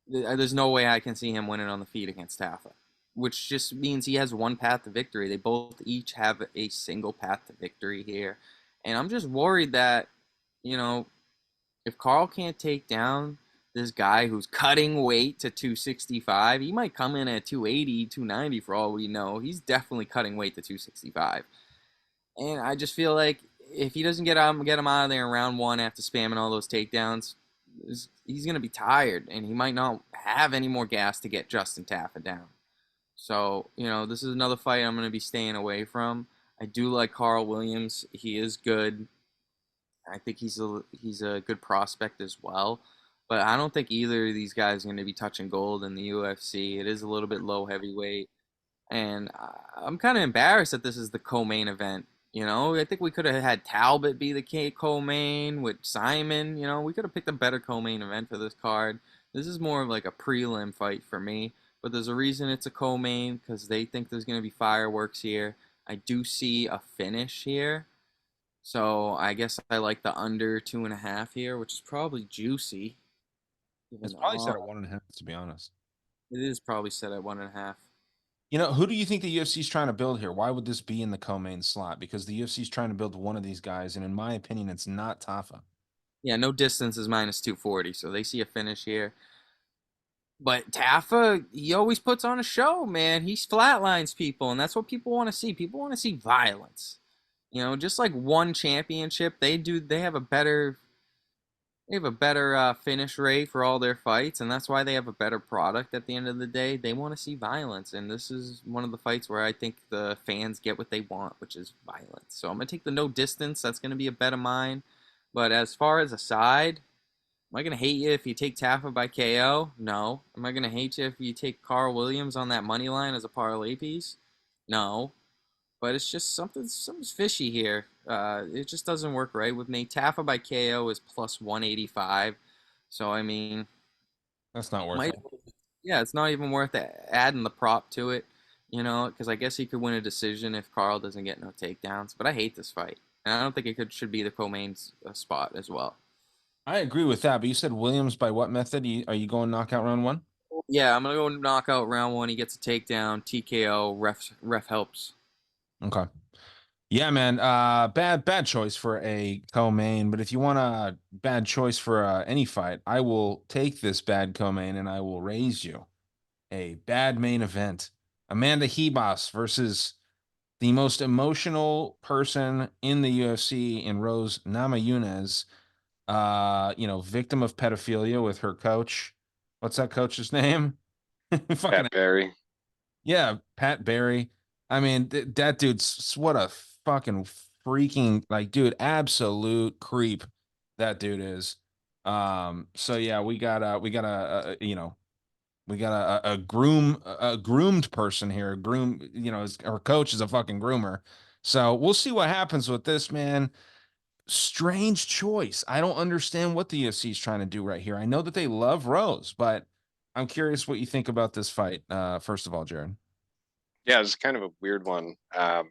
there's no way I can see him winning on the feet against Tafa, which just means he has one path to victory. They both each have a single path to victory here. And I'm just worried that, you know, if Carl can't take down this guy who's cutting weight to 265, he might come in at 280, 290 for all we know. He's definitely cutting weight to 265. And I just feel like if he doesn't get him out of there in round one after spamming all those takedowns, he's going to be tired, and he might not have any more gas to get Justin Tafa down. So, you know, this is another fight I'm going to be staying away from. I do like Carl Williams. He is good. I think he's a good prospect as well. But I don't think either of these guys are going to be touching gold in the UFC. It is a little bit low heavyweight. And I'm kind of embarrassed that this is the co-main event. You know, I think we could have had Talbot be the co-main with Simon. You know, we could have picked a better co-main event for this card. This is more of like a prelim fight for me. But there's a reason it's a co-main, because they think there's going to be fireworks here. I do see a finish here. So I guess I like the under 2.5 here, which is probably juicy. It's probably set at 1.5, to be honest. It is probably set at 1.5. You know, who do you think the UFC is trying to build here? Why would this be in the co-main slot? Because the UFC is trying to build one of these guys, and in my opinion, it's not Tafa. Yeah, no distance is minus 240, so they see a finish here. But Tafa, he always puts on a show, man. He flatlines people, and that's what people want to see. People want to see violence. You know, just like one championship, they have a better finish rate for all their fights, and that's why they have a better product at the end of the day. They want to see violence, and this is one of the fights where I think the fans get what they want, which is violence. So I'm going to take the no distance. That's going to be a bet of mine. But as far as a side, am I going to hate you if you take Tafa by KO? No. Am I going to hate you if you take Carl Williams on that money line as a parlay piece? No. But it's just something's fishy here. It just doesn't work right with me. Tafa by KO is plus 185. So, I mean, that's not worth it. Yeah, it's not even worth adding the prop to it, you know, because I guess he could win a decision if Carl doesn't get no takedowns. But I hate this fight. And I don't think it should be the co-main spot as well. I agree with that, but you said Williams by what method? Are you going knockout round one? Yeah, I'm going to go knockout round one. He gets a takedown, TKO, ref helps. Okay. Yeah, man. Bad choice for a co-main, but if you want a bad choice for any fight, I will take this bad co-main and I will raise you a bad main event. Amanda Ribas versus the most emotional person in the UFC in Rose Namajunas. Victim of pedophilia with her coach. What's that coach's name? Pat Barry. Yeah, Pat Barry. I mean, that dude's what a fucking freaking dude, absolute creep that dude is. So yeah, we got a groomed person here. Our coach is a fucking groomer. So we'll see what happens with this, man. Strange choice. I don't understand what the UFC is trying to do right here. I know that they love Rose, but I'm curious what you think about this fight. First of all, Jared. Yeah, it's kind of a weird one. I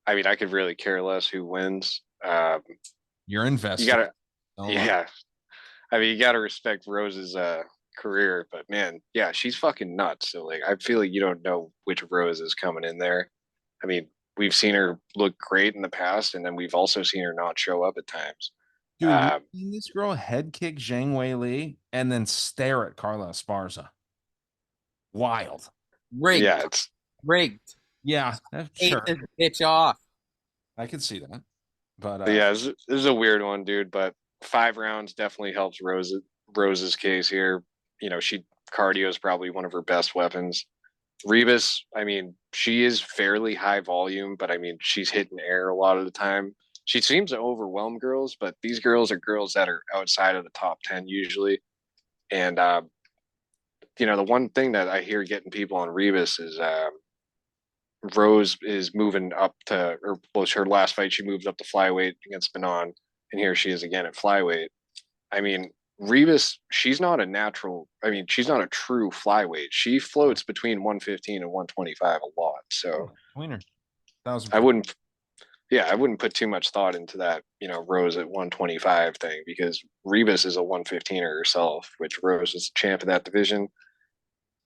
mean, I could really care less who wins. You're invested. You gotta, yeah. I mean, you gotta respect Rose's career, but man, yeah, she's fucking nuts. So like, I feel like you don't know which Rose is coming in there. I mean, we've seen her look great in the past, and then we've also seen her not show up at times. Dude, you've seen this girl head kick Zhang Weili and then stare at Carla Esparza. Wild. Rigged. Yeah, it's rigged. Yeah, Take sure. this bitch off. I could see that. But But yeah, this is a weird one, dude. But 5 rounds definitely helps Rose's case here. You know, cardio is probably one of her best weapons. Ribas, I mean, she is fairly high volume, but I mean, she's hitting air a lot of the time. She seems to overwhelm girls, but these girls are girls that are outside of the top 10 usually. And, you know, the one thing that I hear getting people on Ribas is Rose is moving up to, or was her last fight, she moved up to flyweight against Manon, and here she is again at flyweight. I mean, Ribas, she's not a natural. I mean, she's not a true flyweight. She floats between 115 and 125 a lot. So Tweener, 1,000%. I wouldn't, yeah, I wouldn't put too much thought into that. You know, Rose at 125 thing because Ribas is a 115er herself, which Rose is the champ of that division.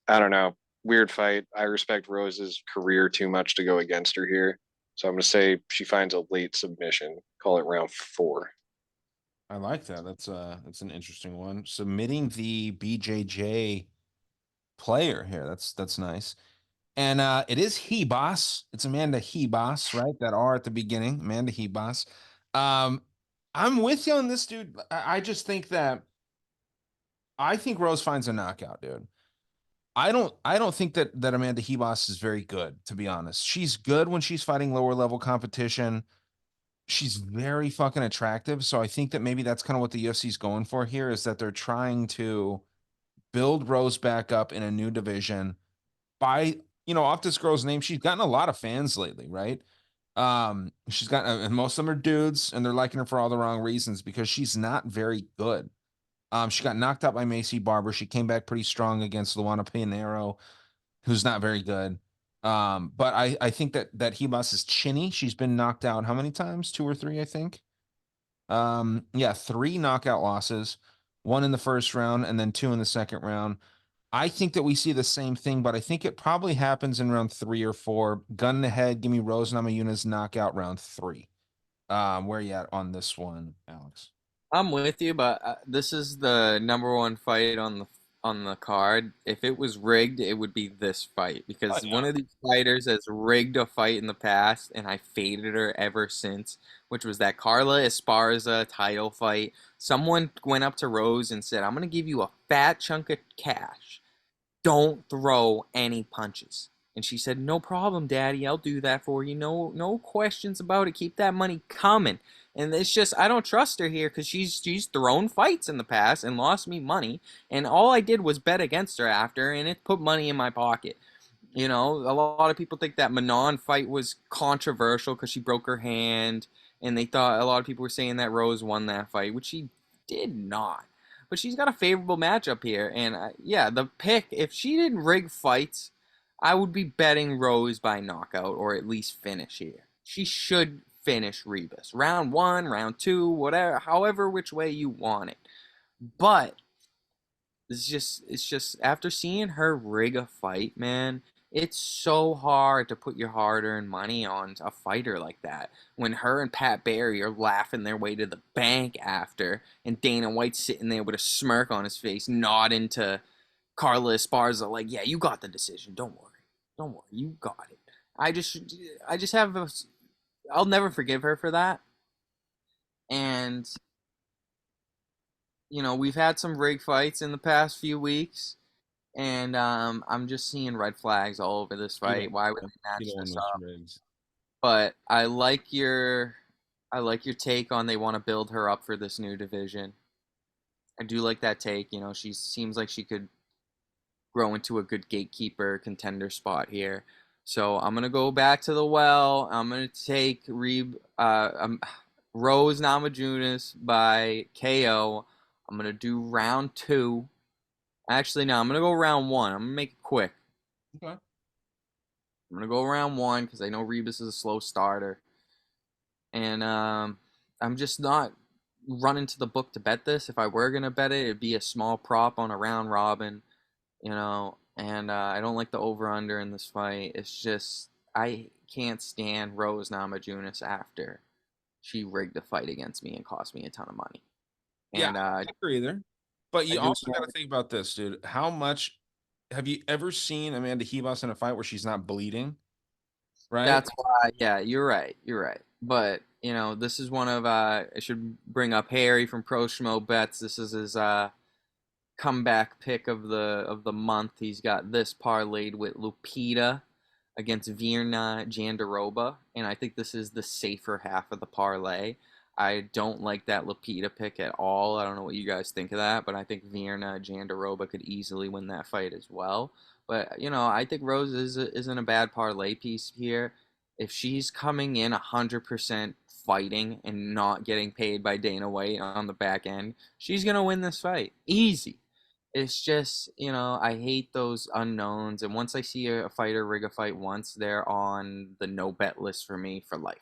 I don't know. Weird fight. I respect Rose's career too much to go against her here. So I'm going to say she finds a late submission. Call it round 4. I like that. That's an interesting one. Submitting the BJJ player here. That's nice. And it is Ribas. It's Amanda Ribas, right? That R at the beginning, Amanda Ribas. I'm with you on this, dude. I just think that I think Rose finds a knockout, dude. I don't think that Amanda Ribas is very good, to be honest. She's good when she's fighting lower level competition. She's very fucking attractive. So I think that maybe that's kind of what the UFC is going for here is that they're trying to build Rose back up in a new division by, off this girl's name. She's gotten a lot of fans lately, right? She's got, and most of them are dudes, and they're liking her for all the wrong reasons because she's not very good. She got knocked out by Macy Barber. She came back pretty strong against Luana Pinheiro, who's not very good. But I think that Ribas is chinny. She's been knocked out how many times? 2 or 3, I think. Yeah, 3 knockout losses, 1 in the first round and then 2 in the second round. I think that we see the same thing, but I think it probably happens in round 3 or 4. Gun in the head, give me Rose Namajunas knockout round 3. Where you at on this one, Alex? I'm with you, but this is the number one fight on the card. If it was rigged, it would be this fight Oh, because yeah. one of these fighters has rigged a fight in the past, and I faded her ever since, which was that Carla Esparza title fight. Someone went up to Rose and said, "I'm gonna give you a fat chunk of cash. Don't throw any punches." And she said, "No problem, Daddy. I'll do that for you. No questions about it. Keep that money coming." And it's just I don't trust her here because she's thrown fights in the past and lost me money. And all I did was bet against her after, and it put money in my pocket. You know, a lot of people think that Manon fight was controversial because she broke her hand, and they thought a lot of people were saying that Rose won that fight, which she did not. But she's got a favorable matchup here, and yeah, the pick. If she didn't rig fights, I would be betting Rose by knockout or at least finish here. She should finish Ribas round 1, round 2, whatever, however which way you want it. But it's just after seeing her rig a fight, man, it's so hard to put your hard-earned money on a fighter like that. When her and Pat Barry are laughing their way to the bank after, and Dana White's sitting there with a smirk on his face, nodding to Carla Esparza, like, "Yeah, you got the decision. Don't worry, you got it." I just, I just have, I'll never forgive her for that. And we've had some rig fights in the past few weeks. And I'm just seeing red flags all over this fight. Why would they match this up? But I like your take on they want to build her up for this new division. I do like that take. She seems like she could grow into a good gatekeeper contender spot here. So I'm gonna go back to the well. I'm gonna take Rose Namajunas by KO. I'm gonna do round 2. Actually, no, I'm gonna go round 1. I'm gonna make it quick. Okay. I'm gonna go round 1 because I know Ribas is a slow starter, and I'm just not running to the book to bet this. If I were gonna bet it, it'd be a small prop on a round robin, And I don't like the over under in this fight. It's just I can't stand Rose Namajunas after she rigged a fight against me and cost me a ton of money. Yeah, And I don't agree either. But I you do also got to think about this, dude. How much have you ever seen Amanda Ribas in a fight where she's not bleeding? right? That's why, yeah, you're right. You're right. But, this is one of I should bring up Harry from Pro Schmo Bets. This is his comeback pick of the month. He's got this parlayed with Lupita against Virna Jandiroba, and I think this is the safer half of the parlay. I don't like that Lupita pick at all. I don't know what you guys think of that, but I think Virna Jandiroba could easily win that fight as well. But I think Rose isn't a bad parlay piece here. If she's coming in 100% fighting and not getting paid by Dana White on the back end, she's gonna win this fight easy. It's just, I hate those unknowns. And once I see a fighter rig a fight once, they're on the no bet list for me for life.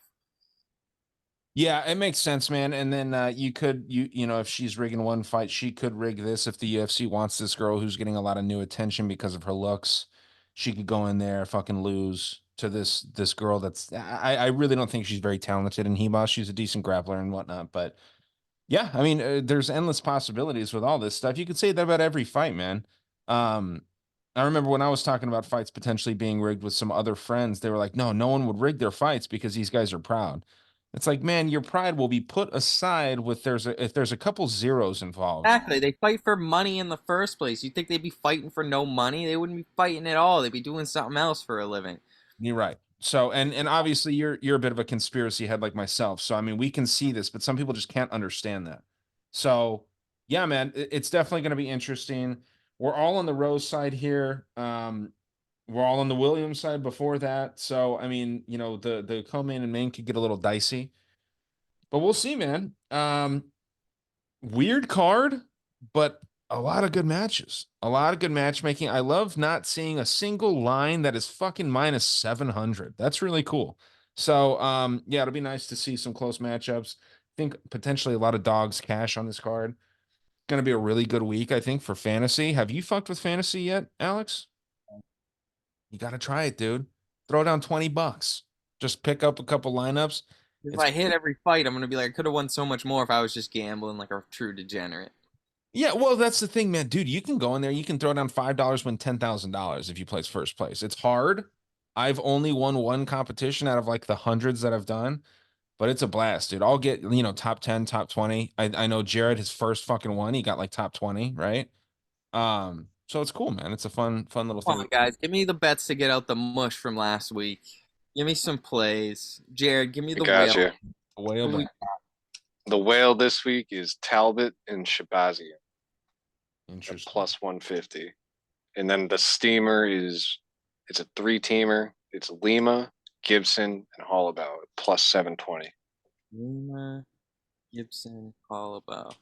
Yeah, it makes sense, man. And then if she's rigging one fight, she could rig this if the UFC wants this girl who's getting a lot of new attention because of her looks. She could go in there, fucking lose to this girl that's I really don't think she's very talented in Hibas. She's a decent grappler and whatnot, but yeah, I mean, there's endless possibilities with all this stuff. You could say that about every fight, man. Um, I remember when I was talking about fights potentially being rigged with some other friends, they were like, no, no one would rig their fights because these guys are proud. It's like, man, your pride will be put aside if there's a couple zeros involved. Exactly. They fight for money in the first place. You think they'd be fighting for no money? They wouldn't be fighting at all. They'd be doing something else for a living. You're right. So, and obviously you're a bit of a conspiracy head like myself. So, I mean, we can see this, but some people just can't understand that. So, yeah, man, it's definitely going to be interesting. We're all on the Rose side here. We're all on the Williams side before that. So, I mean, the co-main and main could get a little dicey, but we'll see, man. Weird card, but a lot of good matches. A lot of good matchmaking. I love not seeing a single line that is fucking minus 700. That's really cool. So, yeah, it'll be nice to see some close matchups. I think potentially a lot of dogs cash on this card. Going to be a really good week, I think, for fantasy. Have you fucked with fantasy yet, Alex? You got to try it, dude. Throw down $20. Just pick up a couple lineups. If It's I hit every fight, I'm gonna be like, I could have won so much more if I was just gambling like a true degenerate. Yeah, well, that's the thing, man. Dude, you can go in there, you can throw down $5, win $10,000 if you place first place. It's hard. I've only won one competition out of like the hundreds that I've done, but it's a blast, dude. I'll get, top 10, top 20. I know Jared, his first fucking one, he got like top 20, right? So it's cool, man. It's a fun little Come thing. on, guys, give me the bets to get out the mush from last week. Give me some plays, Jared. Give me I the got whale. you. Whale Who we- bet. The whale this week is Talbot and Shahazyan at Interesting. plus 150. And then the steamer it's a 3-teamer. It's Lima, Gibson, and Holobaugh at plus 720. Lima, Gibson, Holobaugh.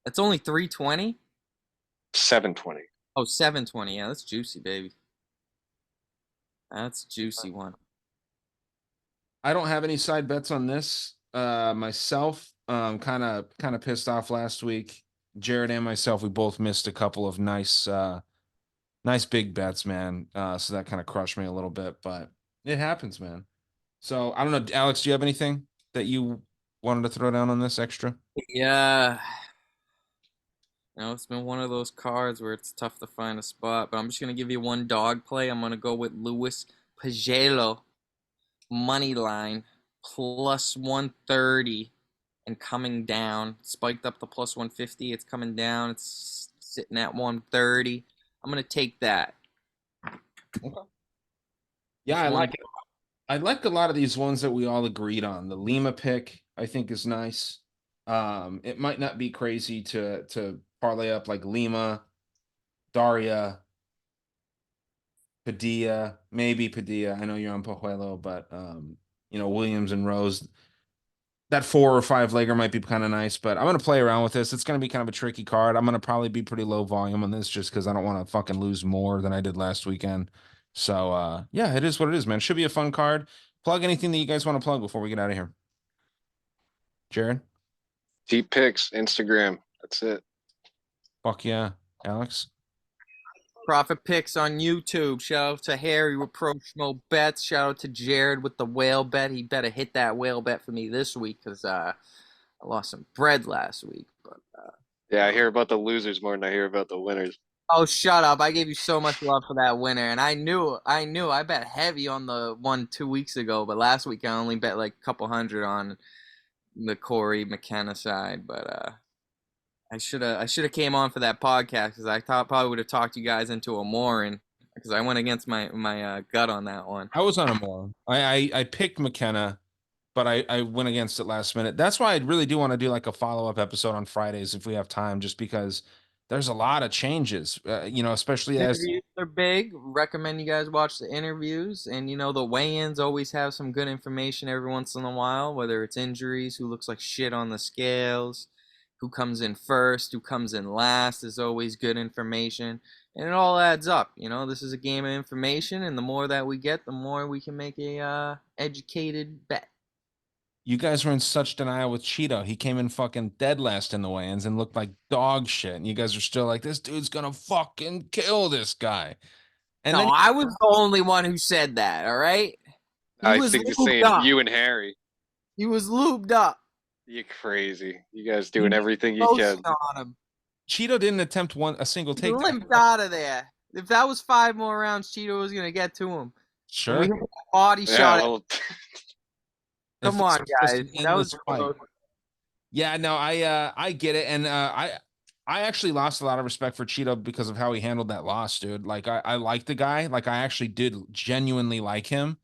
That's only 320. 720. Oh, 720. Yeah, that's juicy, baby. That's juicy one. I don't have any side bets on this myself. Kind of pissed off last week. Jared and myself, we both missed a couple of nice big bets, man. So that kind of crushed me a little bit, but it happens, man. So I don't know, Alex, do you have anything that you wanted to throw down on this extra? Yeah. It's been one of those cards where it's tough to find a spot, but I'm just gonna give you one dog play. I'm gonna go with Luis Pajuelo money line plus 130 and coming down. Spiked up to plus 150. It's coming down. It's sitting at 130. I'm gonna take that. Okay. Yeah, I like a lot of these ones that we all agreed on. The Lima pick, I think, is nice. It might not be crazy to parlay up like Lima, Daria, Padilla, maybe Padilla. I know you're on Pajuelo, but Williams and Rose. That 4 or 5 legger might be kind of nice, but I'm gonna play around with this. It's gonna be kind of a tricky card. I'm gonna probably be pretty low volume on this just because I don't want to fucking lose more than I did last weekend. So yeah, it is what it is, man. Should be a fun card. Plug anything that you guys want to plug before we get out of here. Jared? Teep Picks, Instagram. That's it. Fuck yeah. Alex? Profit picks on YouTube. Shout out to Harry with Pro Schmo Bets. Shout out to Jared with the whale bet. He better hit that whale bet for me this week because I lost some bread last week. But Yeah, I hear about the losers more than I hear about the winners. Oh, shut up! I gave you so much love for that winner, and I bet heavy on the one 2 weeks ago, but last week I only bet like a couple hundred on the Corey McKenna side. But I should have came on for that podcast because I thought probably would have talked you guys into a more, and because I went against my gut on that one. I was on a more. I picked McKenna, but I went against it last minute. That's why I really do want to do like a follow-up episode on Fridays if we have time, just because there's a lot of changes, especially as Interviews are big. Recommend you guys watch the interviews, and the weigh-ins always have some good information every once in a while. Whether it's injuries, who looks like shit on the scales, who comes in first, who comes in last, is always good information, and it all adds up. This is a game of information, and the more that we get, the more we can make a educated bet. you guys were in such denial with Cheeto. He came in fucking dead last in the weigh-ins and looked like dog shit. And you guys are still like, this dude's gonna fucking kill this guy. And No, then I was the only one who said that. All right, he I was think the lubed same. up. You and Harry, He was lubed up. you crazy. You guys doing You everything you roasting can. on him. Cheeto didn't attempt a single He takedown. limped out of there. If that was 5 more rounds, Cheeto was gonna get to him. Sure. We hit a body Yeah, shot. well, Come If on, it's just guys. an That was endless fight. Yeah, no, I get it, and I actually lost a lot of respect for Cheeto because of how he handled that loss, dude. Like I like the guy, like I actually did genuinely like him,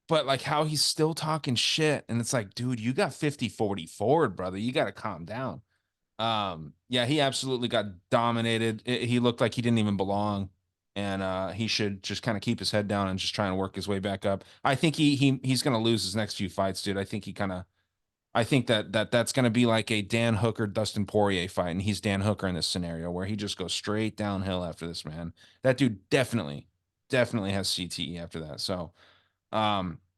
but like how he's still talking shit, and it's like, dude, you got 50-40 forward, brother. You got to calm down. Yeah, he absolutely got dominated. He looked like he didn't even belong, and he should just kind of keep his head down and just try and work his way back up. I think he's gonna lose his next few fights, dude. I think that's going to be like a Dan Hooker Dustin Poirier fight, and he's Dan Hooker in this scenario where he just goes straight downhill after this, man. That dude definitely has CTE after that. So,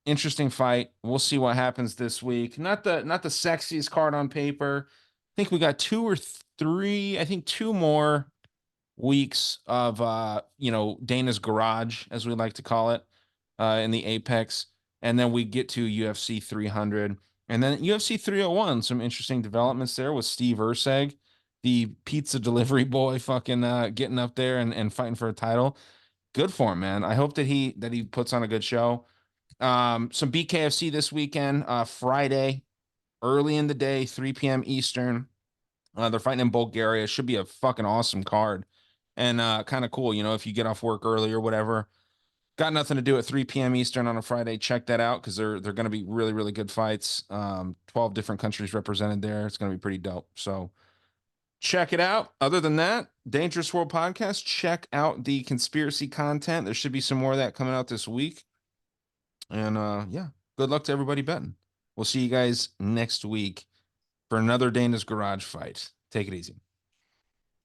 interesting fight. We'll see what happens this week. Not the sexiest card on paper. I think we got two or three. I think two more weeks of Dana's garage, as we like to call it, in the Apex, and then we get to UFC 300, and then UFC 301. Some interesting developments there with Steve Urseg, the pizza delivery boy, fucking getting up there and fighting for a title. Good for him, man. I hope that he puts on a good show. Some BKFC this weekend, Friday, early in the day, 3 p.m. Eastern. They're fighting in Bulgaria. Should be a fucking awesome card. And kind of cool, if you get off work early or whatever. Got nothing to do at 3 p.m. Eastern on a Friday. Check that out because they're going to be really, really good fights. 12 different countries represented there. It's going to be pretty dope. So check it out. Other than that, Dangerous World Podcast, check out the conspiracy content. There should be some more of that coming out this week. And yeah, good luck to everybody betting. We'll see you guys next week for another Dana's Garage fight. Take it easy.